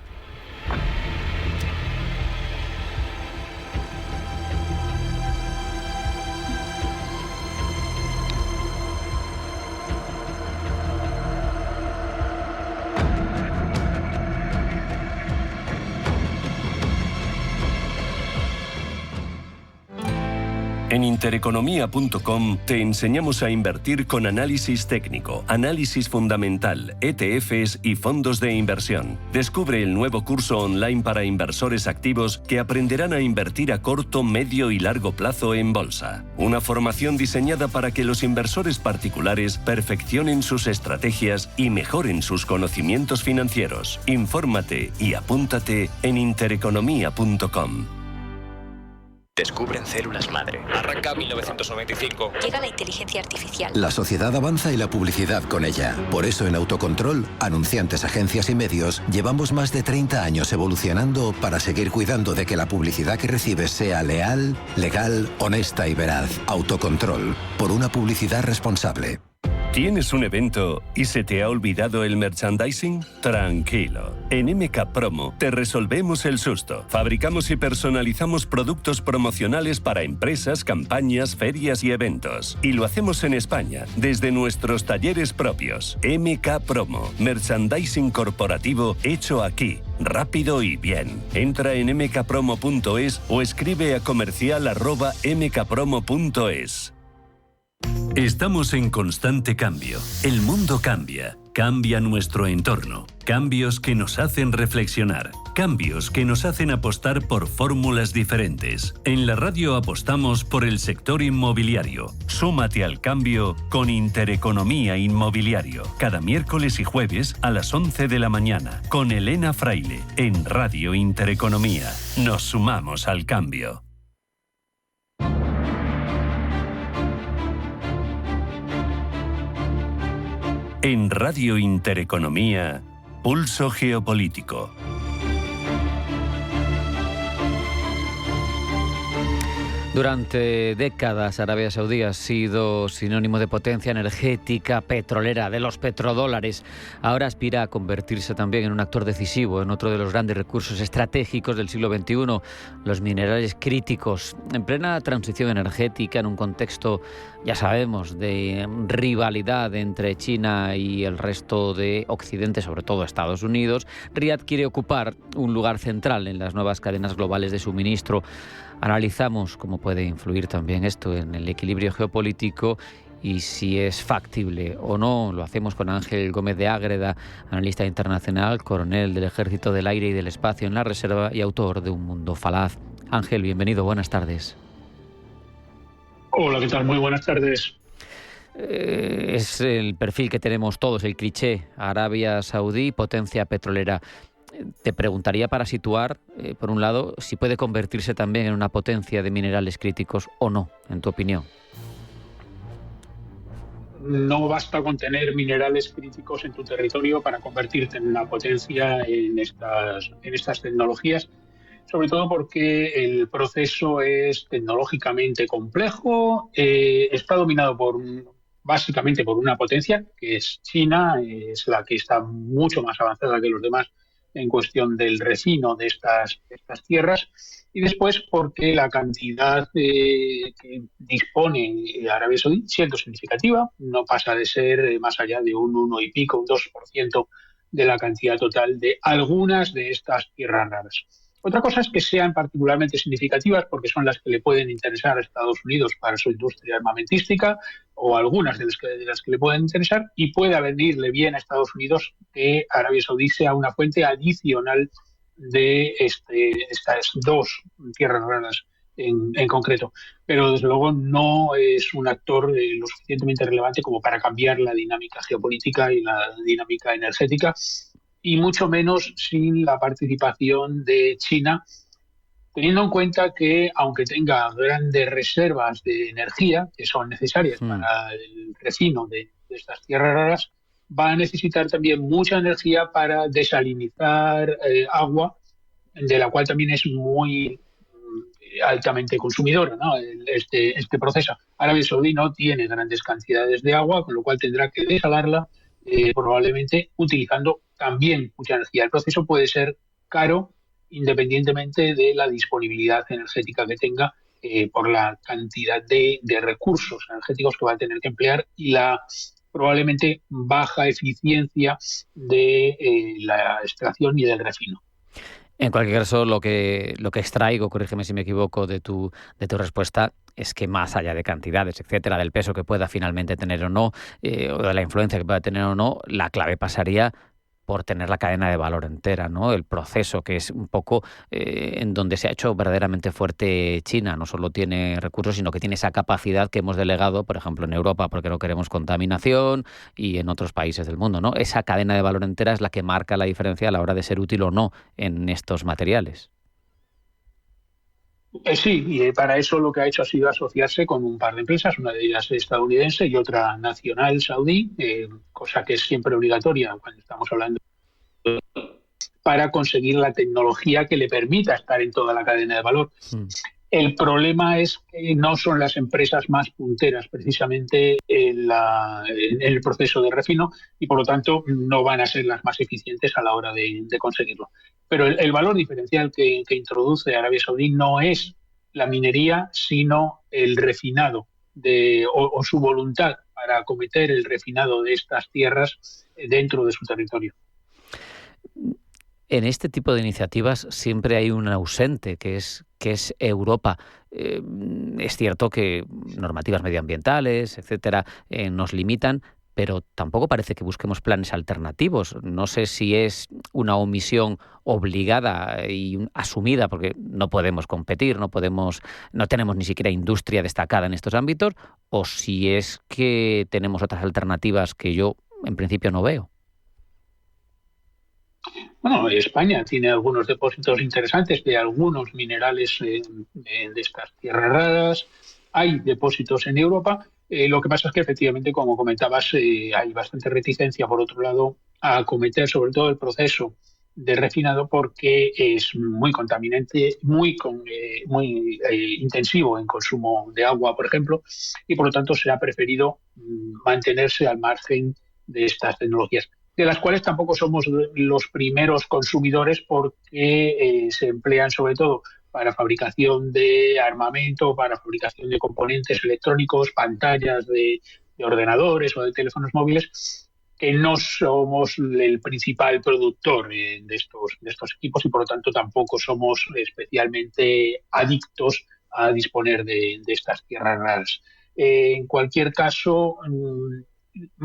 En intereconomía.com te enseñamos a invertir con análisis técnico, análisis fundamental, ETFs y fondos de inversión. Descubre el nuevo curso online para inversores activos que aprenderán a invertir a corto, medio y largo plazo en bolsa. Una formación diseñada para que los inversores particulares perfeccionen sus estrategias y mejoren sus conocimientos financieros. Infórmate y apúntate en intereconomía.com. Descubren células madre. Arranca 1995. Llega la inteligencia artificial. La sociedad avanza y la publicidad con ella. Por eso en Autocontrol, anunciantes, agencias y medios, llevamos más de 30 años evolucionando para seguir cuidando de que la publicidad que recibes sea leal, legal, honesta y veraz. Autocontrol, por una publicidad responsable. ¿Tienes un evento y se te ha olvidado el merchandising? Tranquilo. En MK Promo te resolvemos el susto. Fabricamos y personalizamos productos promocionales para empresas, campañas, ferias y eventos. Y lo hacemos en España, desde nuestros talleres propios. MK Promo. Merchandising corporativo hecho aquí. Rápido y bien. Entra en mkpromo.es o escribe a comercial@mkpromo.es. Estamos en constante cambio. El mundo cambia. Cambia nuestro entorno. Cambios que nos hacen reflexionar. Cambios que nos hacen apostar por fórmulas diferentes. En la radio apostamos por el sector inmobiliario. Súmate al cambio con Intereconomía Inmobiliario. Cada miércoles y jueves a las 11 de la mañana. Con Elena Fraile. En Radio Intereconomía. Nos sumamos al cambio. En Radio Intereconomía, Pulso Geopolítico. Durante décadas, Arabia Saudí ha sido sinónimo de potencia energética, petrolera, de los petrodólares. Ahora aspira a convertirse también en un actor decisivo en otro de los grandes recursos estratégicos del siglo XXI, los minerales críticos. En plena transición energética, en un contexto, ya sabemos, de rivalidad entre China y el resto de Occidente, sobre todo Estados Unidos, Riad quiere ocupar un lugar central en las nuevas cadenas globales de suministro. Analizamos cómo puede influir también esto en el equilibrio geopolítico y si es factible o no. Lo hacemos con Ángel Gómez de Ágreda, analista internacional, coronel del Ejército del Aire y del Espacio en la Reserva y autor de Un Mundo Falaz. Ángel, bienvenido, buenas tardes. Hola, ¿qué tal? Muy buenas tardes. Es el perfil que tenemos todos, el cliché, Arabia Saudí, potencia petrolera. Te preguntaría para situar, por un lado, si puede convertirse también en una potencia de minerales críticos o no, en tu opinión. No basta con tener minerales críticos en tu territorio para convertirte en una potencia en estas tecnologías, sobre todo porque el proceso es tecnológicamente complejo, está dominado básicamente por una potencia, que es China, es la que está mucho más avanzada que los demás en cuestión del refino de estas tierras, y después porque la cantidad que dispone Arabia Saudí, siendo significativa, no pasa de ser más allá de un 1 y pico, un 2% de la cantidad total de algunas de estas tierras raras. Otra cosa es que sean particularmente significativas porque son las que le pueden interesar a Estados Unidos para su industria armamentística, o algunas de las que le pueden interesar, y pueda venirle bien a Estados Unidos que Arabia Saudí sea una fuente adicional de estas dos tierras raras en concreto. Pero desde luego no es un actor lo suficientemente relevante como para cambiar la dinámica geopolítica y la dinámica energética, y mucho menos sin la participación de China, teniendo en cuenta que, aunque tenga grandes reservas de energía que son necesarias para el refino de estas tierras raras, va a necesitar también mucha energía para desalinizar agua, de la cual también es muy altamente consumidora, ¿no? Este proceso. Arabia Saudí no tiene grandes cantidades de agua, con lo cual tendrá que desalarla, probablemente utilizando también mucha energía. El proceso puede ser caro independientemente de la disponibilidad energética que tenga, por la cantidad de recursos energéticos que va a tener que emplear y la probablemente baja eficiencia de la extracción y del refino. En cualquier caso, lo que extraigo, corrígeme si me equivoco, de tu respuesta, es que más allá de cantidades, etcétera, del peso que pueda finalmente tener o no, o de la influencia que pueda tener o no, la clave pasaría por tener la cadena de valor entera, ¿no? El proceso, que es un poco en donde se ha hecho verdaderamente fuerte China. No solo tiene recursos, sino que tiene esa capacidad que hemos delegado, por ejemplo, en Europa, porque no queremos contaminación, y en otros países del mundo, ¿no? Esa cadena de valor entera es la que marca la diferencia a la hora de ser útil o no en estos materiales. Sí, y para eso lo que ha hecho ha sido asociarse con un par de empresas, una de ellas estadounidense y otra nacional saudí, cosa que es siempre obligatoria cuando estamos hablando, para conseguir la tecnología que le permita estar en toda la cadena de valor. El problema es que no son las empresas más punteras precisamente en el proceso de refino, y por lo tanto no van a ser las más eficientes a la hora de conseguirlo. Pero el valor diferencial que introduce Arabia Saudí no es la minería, sino el refinado o su voluntad para acometer el refinado de estas tierras dentro de su territorio. En este tipo de iniciativas siempre hay un ausente, que es Europa. Es cierto que normativas medioambientales, etcétera, nos limitan, pero tampoco parece que busquemos planes alternativos. No sé si es una omisión obligada y asumida, porque no podemos competir, no tenemos ni siquiera industria destacada en estos ámbitos, o si es que tenemos otras alternativas que yo en principio no veo. Bueno, España tiene algunos depósitos interesantes de algunos minerales de estas tierras raras. Hay depósitos en Europa. Lo que pasa es que efectivamente, como comentabas, hay bastante reticencia, por otro lado, a acometer sobre todo el proceso de refinado, porque es muy contaminante, muy intensivo en consumo de agua, por ejemplo, y por lo tanto se ha preferido mantenerse al margen de estas tecnologías, de las cuales tampoco somos los primeros consumidores, porque se emplean sobre todo para fabricación de armamento, para fabricación de componentes electrónicos, pantallas de ordenadores o de teléfonos móviles, que no somos el principal productor de estos equipos, y por lo tanto tampoco somos especialmente adictos a disponer de estas tierras raras. En cualquier caso,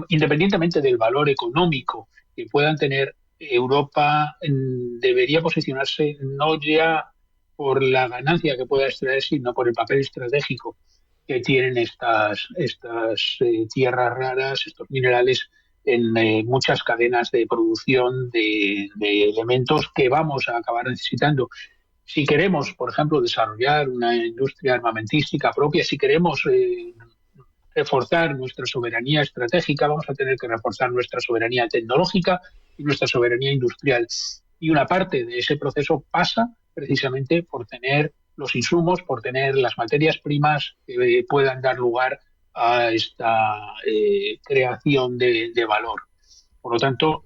independientemente del valor económico que puedan tener, Europa debería posicionarse no ya por la ganancia que pueda extraer, sino por el papel estratégico que tienen estas tierras raras, estos minerales, en muchas cadenas de producción de elementos que vamos a acabar necesitando. Si queremos, por ejemplo, desarrollar una industria armamentística propia, si queremos reforzar nuestra soberanía estratégica, vamos a tener que reforzar nuestra soberanía tecnológica y nuestra soberanía industrial. Y una parte de ese proceso pasa precisamente por tener los insumos, por tener las materias primas que puedan dar lugar a esta creación de valor. Por lo tanto,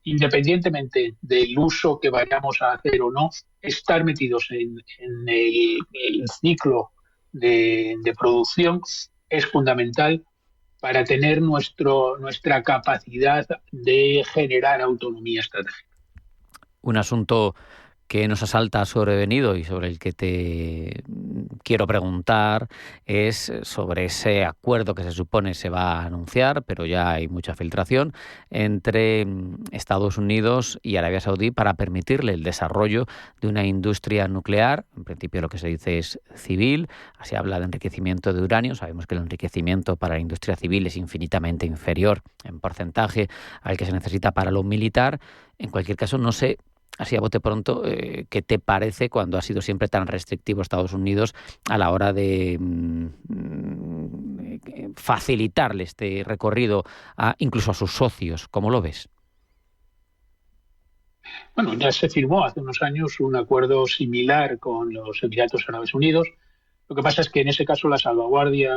independientemente del uso que vayamos a hacer o no, estar metidos en el ciclo de producción es fundamental para tener nuestra capacidad de generar autonomía estratégica. Un asunto que nos asalta sobrevenido y sobre el que te quiero preguntar es sobre ese acuerdo que se supone se va a anunciar, pero ya hay mucha filtración, entre Estados Unidos y Arabia Saudí para permitirle el desarrollo de una industria nuclear. En principio lo que se dice es civil, se habla de enriquecimiento de uranio. Sabemos que el enriquecimiento para la industria civil es infinitamente inferior en porcentaje al que se necesita para lo militar. En cualquier caso, no sé, así a bote pronto, ¿qué te parece cuando ha sido siempre tan restrictivo Estados Unidos a la hora de facilitarle este recorrido incluso a sus socios? ¿Cómo lo ves? Bueno, ya se firmó hace unos años un acuerdo similar con los Emiratos Árabes Unidos. Lo que pasa es que en ese caso la salvaguardia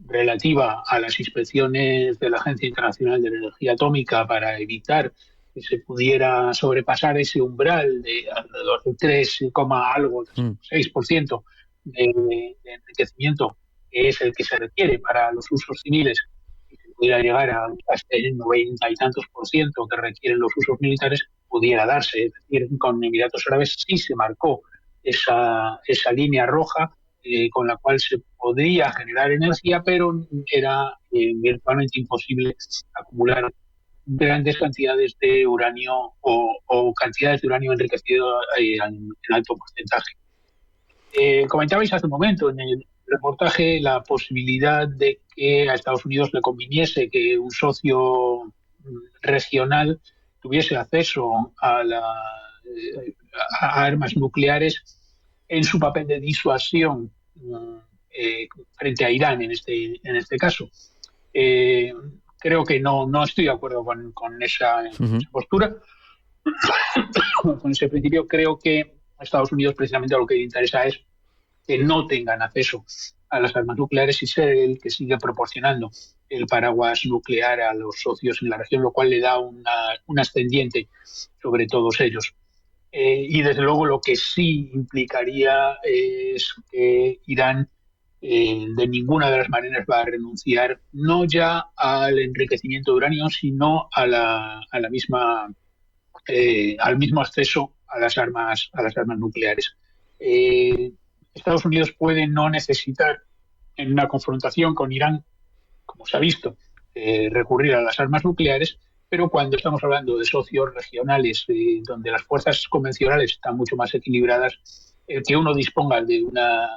relativa a las inspecciones de la Agencia Internacional de Energía Atómica para evitar que se pudiera sobrepasar ese umbral de alrededor de 6% de enriquecimiento, que es el que se requiere para los usos civiles, y se pudiera llegar hasta el 90 y tantos % que requieren los usos militares, pudiera darse. Es decir, con Emiratos Árabes sí se marcó esa línea roja con la cual se podría generar energía, pero era virtualmente imposible acumular grandes cantidades de uranio o cantidades de uranio enriquecido en alto porcentaje. Comentabais hace un momento en el reportaje la posibilidad de que a Estados Unidos le conviniese que un socio regional tuviese acceso a armas nucleares en su papel de disuasión frente a Irán en este caso. Creo que no estoy de acuerdo con esa postura, con ese principio. Creo que a Estados Unidos precisamente lo que le interesa es que no tengan acceso a las armas nucleares y ser el que siga proporcionando el paraguas nuclear a los socios en la región, lo cual le da un ascendiente sobre todos ellos. Y desde luego lo que sí implicaría es que Irán de ninguna de las maneras va a renunciar no ya al enriquecimiento de uranio, sino al mismo acceso a las armas nucleares. Estados Unidos puede no necesitar en una confrontación con Irán, como se ha visto, recurrir a las armas nucleares, pero cuando estamos hablando de socios regionales donde las fuerzas convencionales están mucho más equilibradas, el que uno disponga de una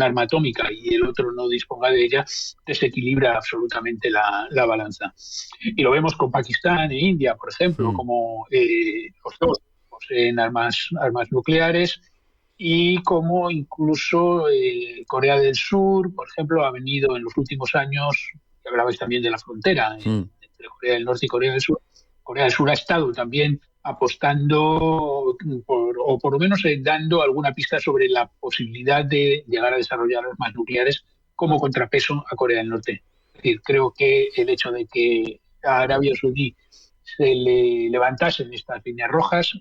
arma atómica y el otro no disponga de ella, desequilibra absolutamente la balanza. Y lo vemos con Pakistán e India, por ejemplo, como los dos poseen armas nucleares, y como incluso Corea del Sur, por ejemplo, ha venido en los últimos años, que hablabais también de la frontera entre Corea del Norte y Corea del Sur. Corea del Sur ha estado también apostando o por lo menos dando alguna pista sobre la posibilidad de llegar a desarrollar armas nucleares como contrapeso a Corea del Norte. Es decir, creo que el hecho de que a Arabia Saudí se le levantasen estas líneas rojas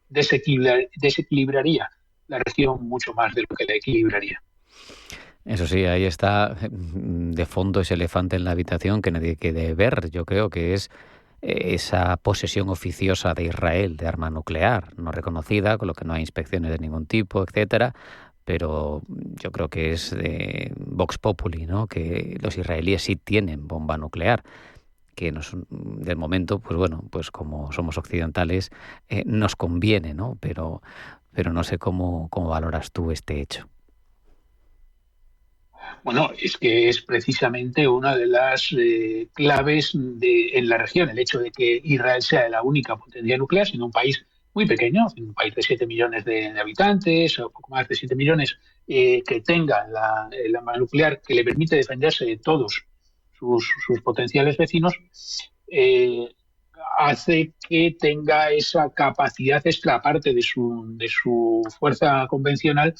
desequilibraría la región mucho más de lo que la equilibraría. Eso sí, ahí está de fondo ese elefante en la habitación que nadie quiere ver. Yo creo que es esa posesión oficiosa de Israel de arma nuclear no reconocida, con lo que no hay inspecciones de ningún tipo, etcétera. Pero yo creo que es de Vox Populi, ¿no? Que los israelíes sí tienen bomba nuclear, que del momento, pues bueno, pues como somos occidentales, nos conviene, ¿no? Pero pero no sé cómo valoras tú este hecho. Bueno, es que es precisamente una de las claves en la región, el hecho de que Israel sea la única potencia nuclear, siendo un país muy pequeño, un país de 7 millones de habitantes, o poco más de 7 millones, que tenga el arma nuclear que le permite defenderse de todos sus potenciales vecinos, hace que tenga esa capacidad extra, aparte de su fuerza convencional,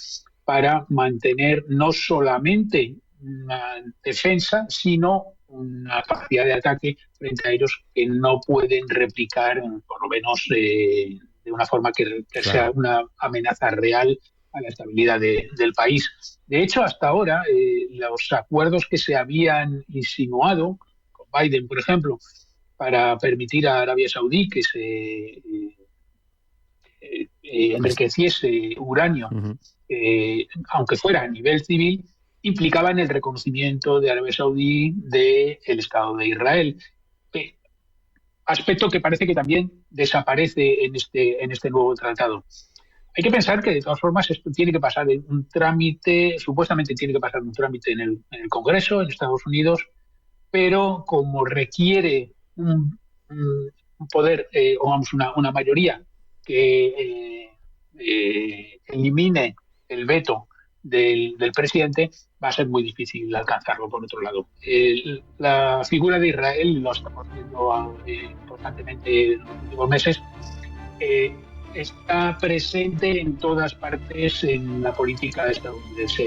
para mantener no solamente una defensa, sino una capacidad de ataque frente a ellos que no pueden replicar, por lo menos de una forma que sea una amenaza real a la estabilidad del país. De hecho, hasta ahora, los acuerdos que se habían insinuado, con Biden, por ejemplo, para permitir a Arabia Saudí que se enriqueciese uranio, aunque fuera a nivel civil, implicaban el reconocimiento de Arabia Saudí del Estado de Israel. Aspecto que parece que también desaparece en este nuevo tratado. Hay que pensar que, de todas formas, esto tiene que pasar en un trámite, supuestamente tiene que pasar un trámite en el Congreso, en Estados Unidos, pero como requiere un poder, o vamos, una mayoría que elimine el veto del presidente, va a ser muy difícil alcanzarlo. Por otro lado, la figura de Israel, lo estamos viendo constantemente en los últimos meses, está presente en todas partes en la política estadounidense.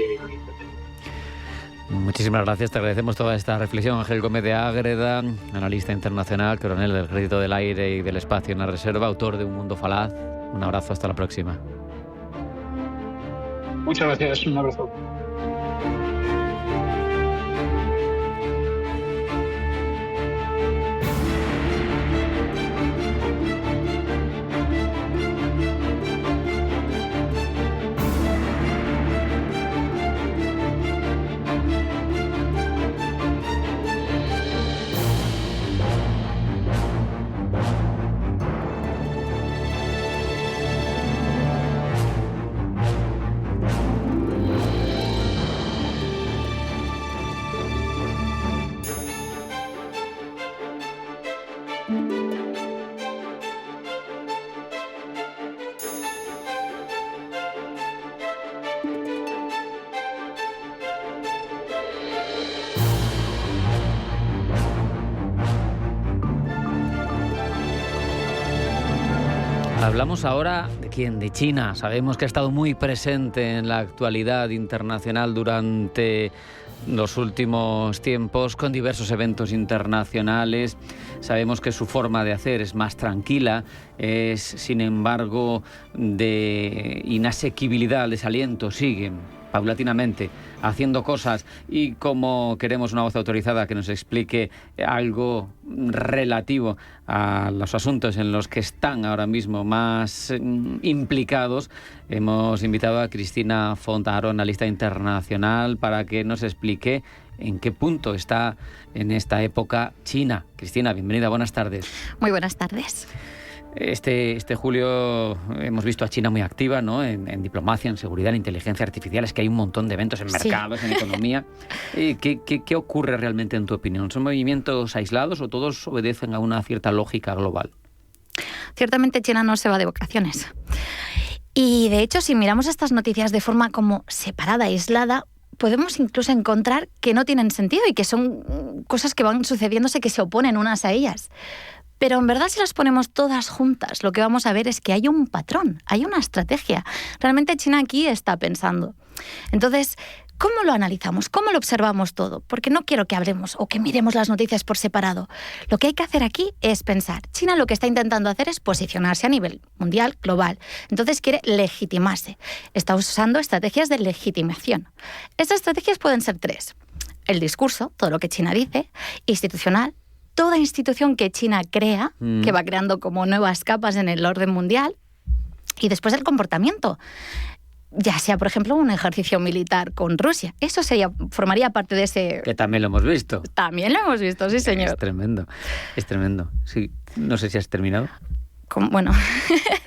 Muchísimas gracias, te agradecemos toda esta reflexión. Ángel Gómez de Ágreda, analista internacional, coronel del Ejército del Aire y del Espacio en la Reserva, autor de Un Mundo Falaz. Un abrazo, hasta la próxima. Muchas gracias, un abrazo. Hablamos ahora de quién, de China. Sabemos que ha estado muy presente en la actualidad internacional durante los últimos tiempos con diversos eventos internacionales. Sabemos que su forma de hacer es más tranquila, es sin embargo de inasequibilidad al desaliento, sigue paulatinamente haciendo cosas, y como queremos una voz autorizada que nos explique algo relativo a los asuntos en los que están ahora mismo más implicados, hemos invitado a Cristina Fontaro, analista internacional, para que nos explique en qué punto está en esta época China. Cristina, bienvenida, buenas tardes. Muy buenas tardes. Este julio hemos visto a China muy activa, ¿no? En diplomacia, en seguridad, en inteligencia artificial. Es que hay un montón de eventos en mercados, sí, en economía. ¿Qué ocurre realmente en tu opinión? ¿Son movimientos aislados o todos obedecen a una cierta lógica global? Ciertamente China no se va de vacaciones. Y de hecho, si miramos estas noticias de forma como separada, aislada, podemos incluso encontrar que no tienen sentido y que son cosas que van sucediéndose que se oponen unas a ellas. Pero en verdad, si las ponemos todas juntas, lo que vamos a ver es que hay un patrón, hay una estrategia. Realmente China aquí está pensando. Entonces, ¿cómo lo analizamos? ¿Cómo lo observamos todo? Porque no quiero que hablemos o que miremos las noticias por separado. Lo que hay que hacer aquí es pensar. China lo que está intentando hacer es posicionarse a nivel mundial, global. Entonces quiere legitimarse. Está usando estrategias de legitimación. Estas estrategias pueden ser 3. El discurso, todo lo que China dice, institucional, toda institución que China crea, que va creando como nuevas capas en el orden mundial, y después el comportamiento. Ya sea, por ejemplo, un ejercicio militar con Rusia. Eso formaría parte de ese... Que también lo hemos visto. También lo hemos visto, sí, señor. Es tremendo. Sí. No sé si has terminado. Bueno,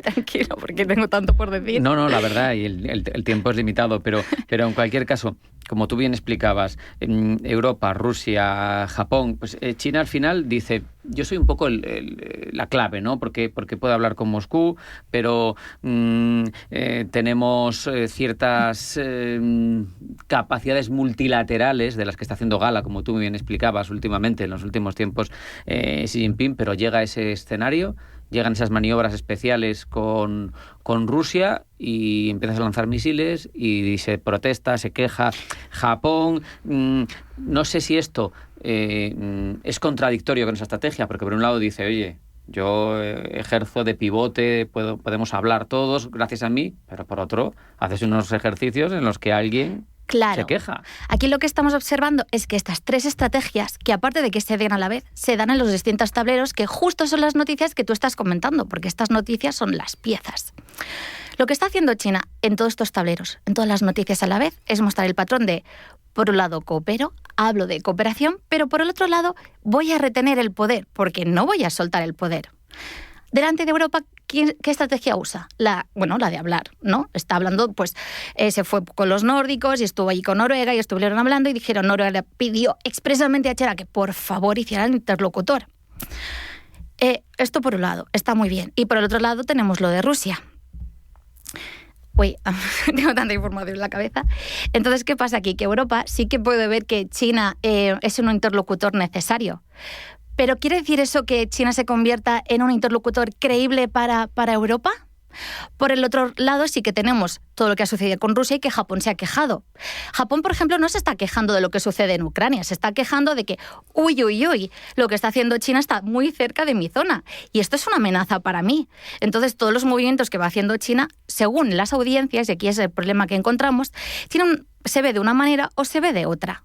tranquilo, porque tengo tanto por decir. No, la verdad, y el tiempo es limitado, pero en cualquier caso, como tú bien explicabas, Europa, Rusia, Japón, pues China al final dice, yo soy un poco la clave, ¿no? Porque puedo hablar con Moscú, pero tenemos ciertas capacidades multilaterales de las que está haciendo gala, como tú bien explicabas últimamente, en los últimos tiempos, Xi Jinping, pero llega ese escenario, llegan esas maniobras especiales con Rusia y empiezas a lanzar misiles y se protesta, se queja Japón. No sé si esto es contradictorio con esa estrategia, porque por un lado dice, oye, yo ejerzo de pivote, podemos hablar todos gracias a mí, pero por otro, haces unos ejercicios en los que alguien... Claro. Se queja. Aquí lo que estamos observando es que estas 3 estrategias, que aparte de que se den a la vez, se dan en los distintos tableros, que justo son las noticias que tú estás comentando, porque estas noticias son las piezas. Lo que está haciendo China en todos estos tableros, en todas las noticias a la vez, es mostrar el patrón de, por un lado, coopero, hablo de cooperación, pero por el otro lado, voy a retener el poder, porque no voy a soltar el poder. Delante de Europa, ¿qué estrategia usa? La de hablar, ¿no? Está hablando, pues, se fue con los nórdicos y estuvo allí con Noruega y estuvieron hablando y dijeron, Noruega le pidió expresamente a China que por favor hiciera el interlocutor. Esto por un lado, está muy bien. Y por el otro lado tenemos lo de Rusia. Uy, tengo tanta información en la cabeza. Entonces, ¿qué pasa aquí? Que Europa sí que puede ver que China es un interlocutor necesario. ¿Pero quiere decir eso que China se convierta en un interlocutor creíble para Europa? Por el otro lado, sí que tenemos todo lo que ha sucedido con Rusia y que Japón se ha quejado. Japón, por ejemplo, no se está quejando de lo que sucede en Ucrania, se está quejando de que, uy, lo que está haciendo China está muy cerca de mi zona. Y esto es una amenaza para mí. Entonces, todos los movimientos que va haciendo China, según las audiencias, y aquí es el problema que encontramos, se ve de una manera o se ve de otra.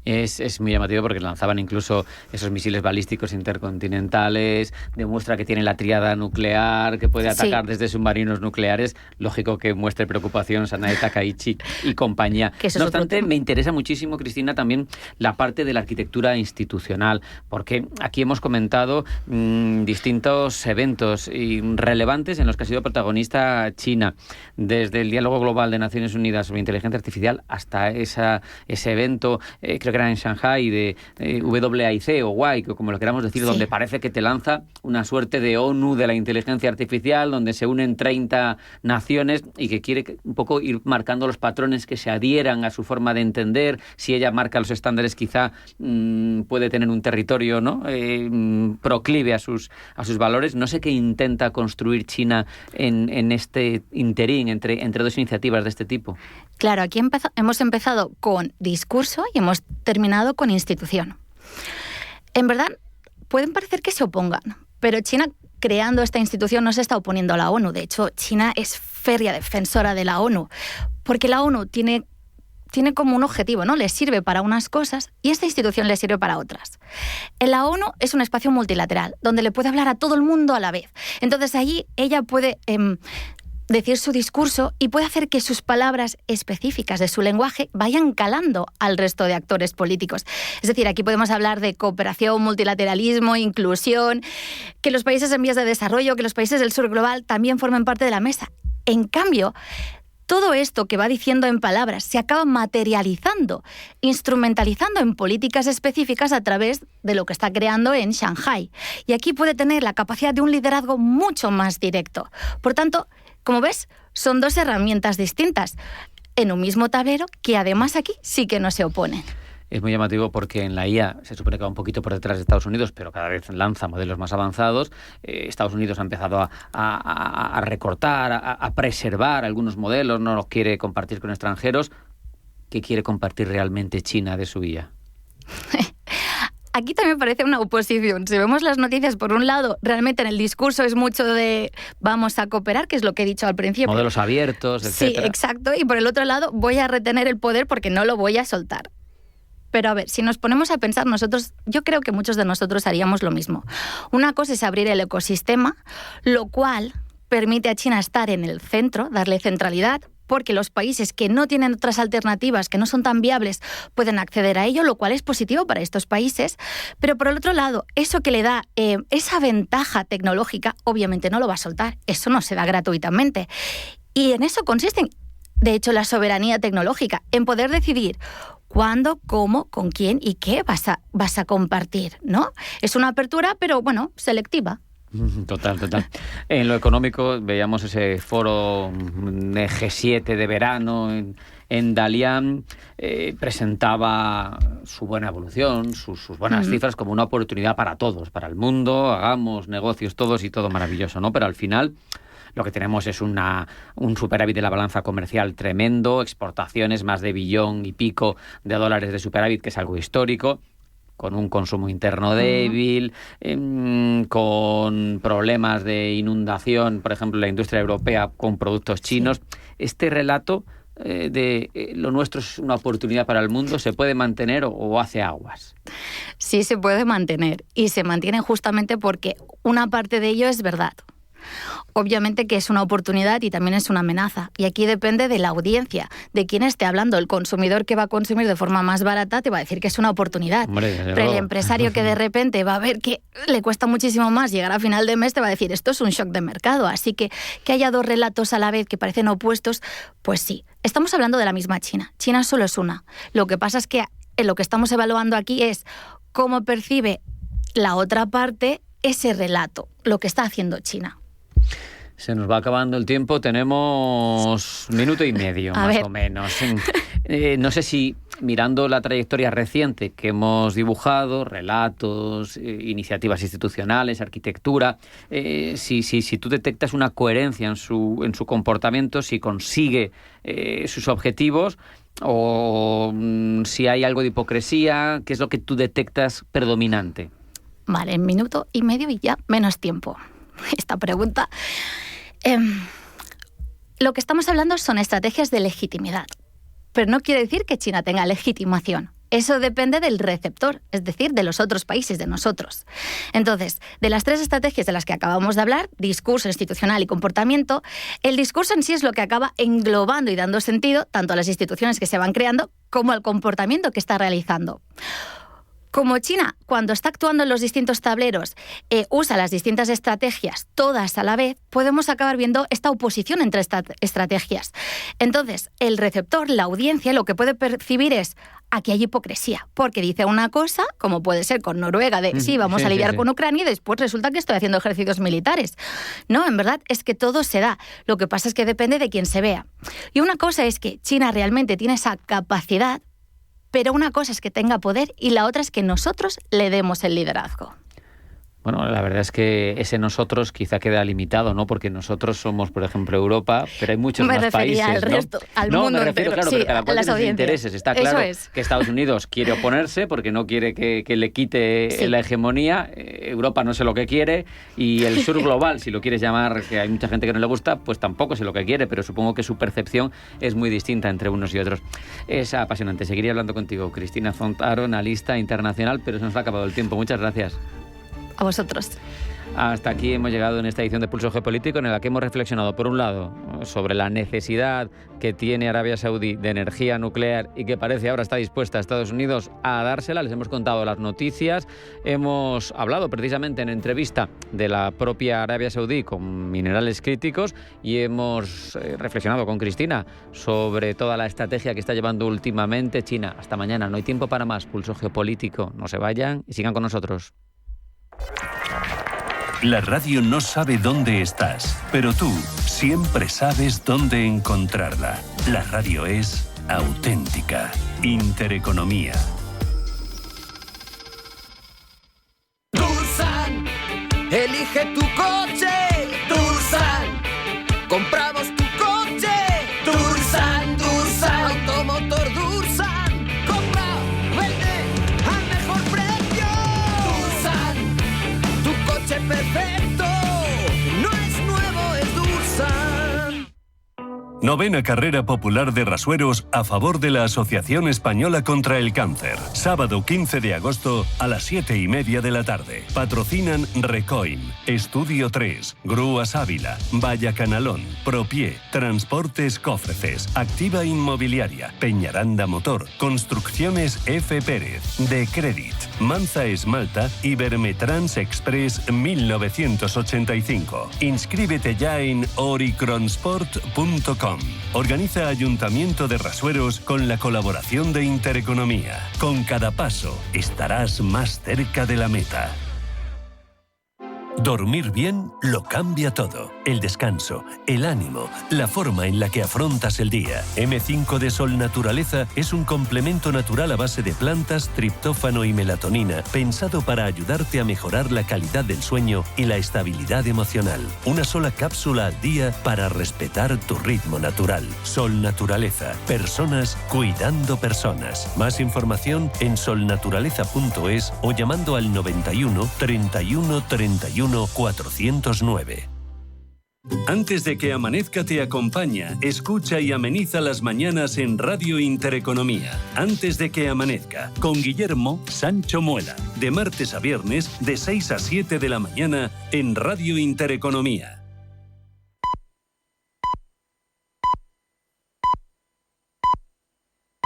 Es muy llamativo porque lanzaban incluso esos misiles balísticos intercontinentales, demuestra que tiene la tríada nuclear, que puede atacar desde submarinos nucleares. Lógico que muestre preocupación Sanae Takaichi y compañía. No obstante, me interesa muchísimo, Cristina, también la parte de la arquitectura institucional, porque aquí hemos comentado distintos eventos relevantes en los que ha sido protagonista China, desde el Diálogo Global de Naciones Unidas sobre Inteligencia Artificial hasta ese evento, creo que era en Shanghai, de WIC o WIC, o como lo queramos decir, donde parece que te lanza una suerte de ONU de la inteligencia artificial, donde se unen 30 naciones y que quiere un poco ir marcando los patrones que se adhieran a su forma de entender. Si ella marca los estándares, quizá puede tener un territorio, ¿no? Proclive a sus valores. No sé qué intenta construir China en este interín entre 2 iniciativas de este tipo. Claro, aquí hemos empezado con discurso y hemos terminado con institución. En verdad, pueden parecer que se opongan, pero China, creando esta institución, no se está oponiendo a la ONU. De hecho, China es férrea defensora de la ONU, porque la ONU tiene como un objetivo, ¿no? Le sirve para unas cosas y esta institución le sirve para otras. La ONU es un espacio multilateral, donde le puede hablar a todo el mundo a la vez. Entonces, allí ella puede decir su discurso y puede hacer que sus palabras específicas de su lenguaje vayan calando al resto de actores políticos. Es decir, aquí podemos hablar de cooperación, multilateralismo, inclusión, que los países en vías de desarrollo, que los países del sur global también formen parte de la mesa. En cambio, todo esto que va diciendo en palabras se acaba materializando, instrumentalizando en políticas específicas a través de lo que está creando en Shanghai. Y aquí puede tener la capacidad de un liderazgo mucho más directo. Por tanto, como ves, son 2 herramientas distintas en un mismo tablero que además aquí sí que no se oponen. Es muy llamativo porque en la IA se supone que va un poquito por detrás de Estados Unidos, pero cada vez lanza modelos más avanzados. Estados Unidos ha empezado a recortar, a preservar algunos modelos, no los quiere compartir con extranjeros. ¿Qué quiere compartir realmente China de su IA? Aquí también parece una oposición. Si vemos las noticias, por un lado, realmente en el discurso es mucho de vamos a cooperar, que es lo que he dicho al principio. Modelos abiertos, etcétera. Sí, exacto. Y por el otro lado, voy a retener el poder porque no lo voy a soltar. Pero a ver, si nos ponemos a pensar nosotros, yo creo que muchos de nosotros haríamos lo mismo. Una cosa es abrir el ecosistema, lo cual permite a China estar en el centro, darle centralidad, porque los países que no tienen otras alternativas, que no son tan viables, pueden acceder a ello, lo cual es positivo para estos países. Pero por el otro lado, eso que le da esa ventaja tecnológica, obviamente no lo va a soltar. Eso no se da gratuitamente. Y en eso consiste, de hecho, la soberanía tecnológica, en poder decidir cuándo, cómo, con quién y qué vas a compartir, ¿no? Es una apertura, pero bueno, selectiva. Total. En lo económico veíamos ese foro G7 de verano en Dalian, presentaba su buena evolución, sus buenas cifras como una oportunidad para todos, para el mundo, hagamos negocios todos y todo maravilloso, ¿no? Pero al final lo que tenemos es un superávit de la balanza comercial tremendo, exportaciones más de $1 billón y pico de superávit, que es algo histórico, con un consumo interno débil, con problemas de inundación, por ejemplo, la industria europea con productos chinos. Sí. Este relato de lo nuestro es una oportunidad para el mundo, ¿se puede mantener o hace aguas? Sí, se puede mantener, y se mantiene justamente porque una parte de ello es verdad. Obviamente que es una oportunidad y también es una amenaza. Y aquí depende de la audiencia, de quién esté hablando. El consumidor que va a consumir de forma más barata te va a decir que es una oportunidad. Hombre, pero el empresario que de repente va a ver que le cuesta muchísimo más llegar a final de mes te va a decir esto es un shock de mercado. Así que haya dos relatos a la vez que parecen opuestos, pues sí. Estamos hablando de la misma China. China solo es una. Lo que pasa es que lo que estamos evaluando aquí es cómo percibe la otra parte ese relato, lo que está haciendo China. Se nos va acabando el tiempo, tenemos 1 minuto y medio más o menos. No sé si mirando la trayectoria reciente que hemos dibujado, relatos, iniciativas institucionales, arquitectura, si tú detectas una coherencia en su comportamiento, si consigue sus objetivos o si hay algo de hipocresía, ¿qué es lo que tú detectas predominante? Vale, 1 minuto y medio y ya menos tiempo. Esta pregunta. Lo que estamos hablando son estrategias de legitimidad, pero no quiere decir que China tenga legitimación. Eso depende del receptor, es decir, de los otros países, de nosotros. Entonces, de las 3 estrategias de las que acabamos de hablar, discurso, institucional y comportamiento, el discurso en sí es lo que acaba englobando y dando sentido tanto a las instituciones que se van creando como al comportamiento que está realizando. Como China, cuando está actuando en los distintos tableros, usa las distintas estrategias, todas a la vez, podemos acabar viendo esta oposición entre estas estrategias. Entonces, el receptor, la audiencia, lo que puede percibir es aquí hay hipocresía, porque dice una cosa, como puede ser con Noruega, de sí, vamos a lidiar con Ucrania, y después resulta que estoy haciendo ejercicios militares. No, en verdad es que todo se da. Lo que pasa es que depende de quién se vea. Y una cosa es que China realmente tiene esa capacidad, pero una cosa es que tenga poder y la otra es que nosotros le demos el liderazgo. Bueno, la verdad es que ese nosotros quizá queda limitado, ¿no? Porque nosotros somos, por ejemplo, Europa, pero hay muchos más países, al resto, ¿no? al mundo me refiero, entero, claro, sí, pero cada cual tiene sus intereses. Está claro que Estados Unidos quiere oponerse porque no quiere que le quite la hegemonía. Europa no sé lo que quiere, y el sur global, si lo quieres llamar, que hay mucha gente que no le gusta, pues tampoco sé lo que quiere, pero supongo que su percepción es muy distinta entre unos y otros. Es apasionante. Seguiría hablando contigo, Cristina Fontaro, analista internacional, pero se nos ha acabado el tiempo. Muchas gracias. A vosotros. Hasta aquí hemos llegado en esta edición de Pulso Geopolítico, en la que hemos reflexionado, por un lado, sobre la necesidad que tiene Arabia Saudí de energía nuclear y que parece ahora está dispuesta a Estados Unidos a dársela. Les hemos contado las noticias, hemos hablado precisamente en entrevista de la propia Arabia Saudí con minerales críticos y hemos reflexionado con Cristina sobre toda la estrategia que está llevando últimamente China. Hasta mañana, no hay tiempo para más. Pulso Geopolítico, no se vayan y sigan con nosotros. La radio no sabe dónde estás, pero tú siempre sabes dónde encontrarla. La radio es auténtica. Intereconomía. Dursan, elige tu coche. Dursan, compramos tu coche. Dursan, Dursan, automotor Dursan. Compra, vende al mejor precio. Dursan, tu coche perfecto. No es nuevo, es Dursan. Novena carrera popular de rasueros a favor de la Asociación Española contra el Cáncer. Sábado 15 de agosto a las 7:30 de la tarde. Patrocinan Recoin, Estudio 3, Grúas Ávila, Valla Canalón, Propié, Transportes Cofreces, Activa Inmobiliaria, Peñaranda Motor, Construcciones F. Pérez, De Credit, Manza Esmalta y Vermetrans Express 1985. Inscríbete ya en oricronsport.com. Organiza Ayuntamiento de Rasueros con la colaboración de Intereconomía. Con cada paso estarás más cerca de la meta. Dormir bien lo cambia todo. El descanso, el ánimo, la forma en la que afrontas el día. M5 de Sol Naturaleza es un complemento natural a base de plantas, triptófano y melatonina, pensado para ayudarte a mejorar la calidad del sueño y la estabilidad emocional. Una sola cápsula al día para respetar tu ritmo natural. Sol Naturaleza. Personas cuidando personas. Más información en solnaturaleza.es o llamando al 91 31 31 409. Antes de que amanezca te acompaña, escucha y ameniza las mañanas en Radio Intereconomía. Antes de que amanezca, con Guillermo Sancho Muela. De martes a viernes, de 6 a 7 de la mañana, en Radio Intereconomía.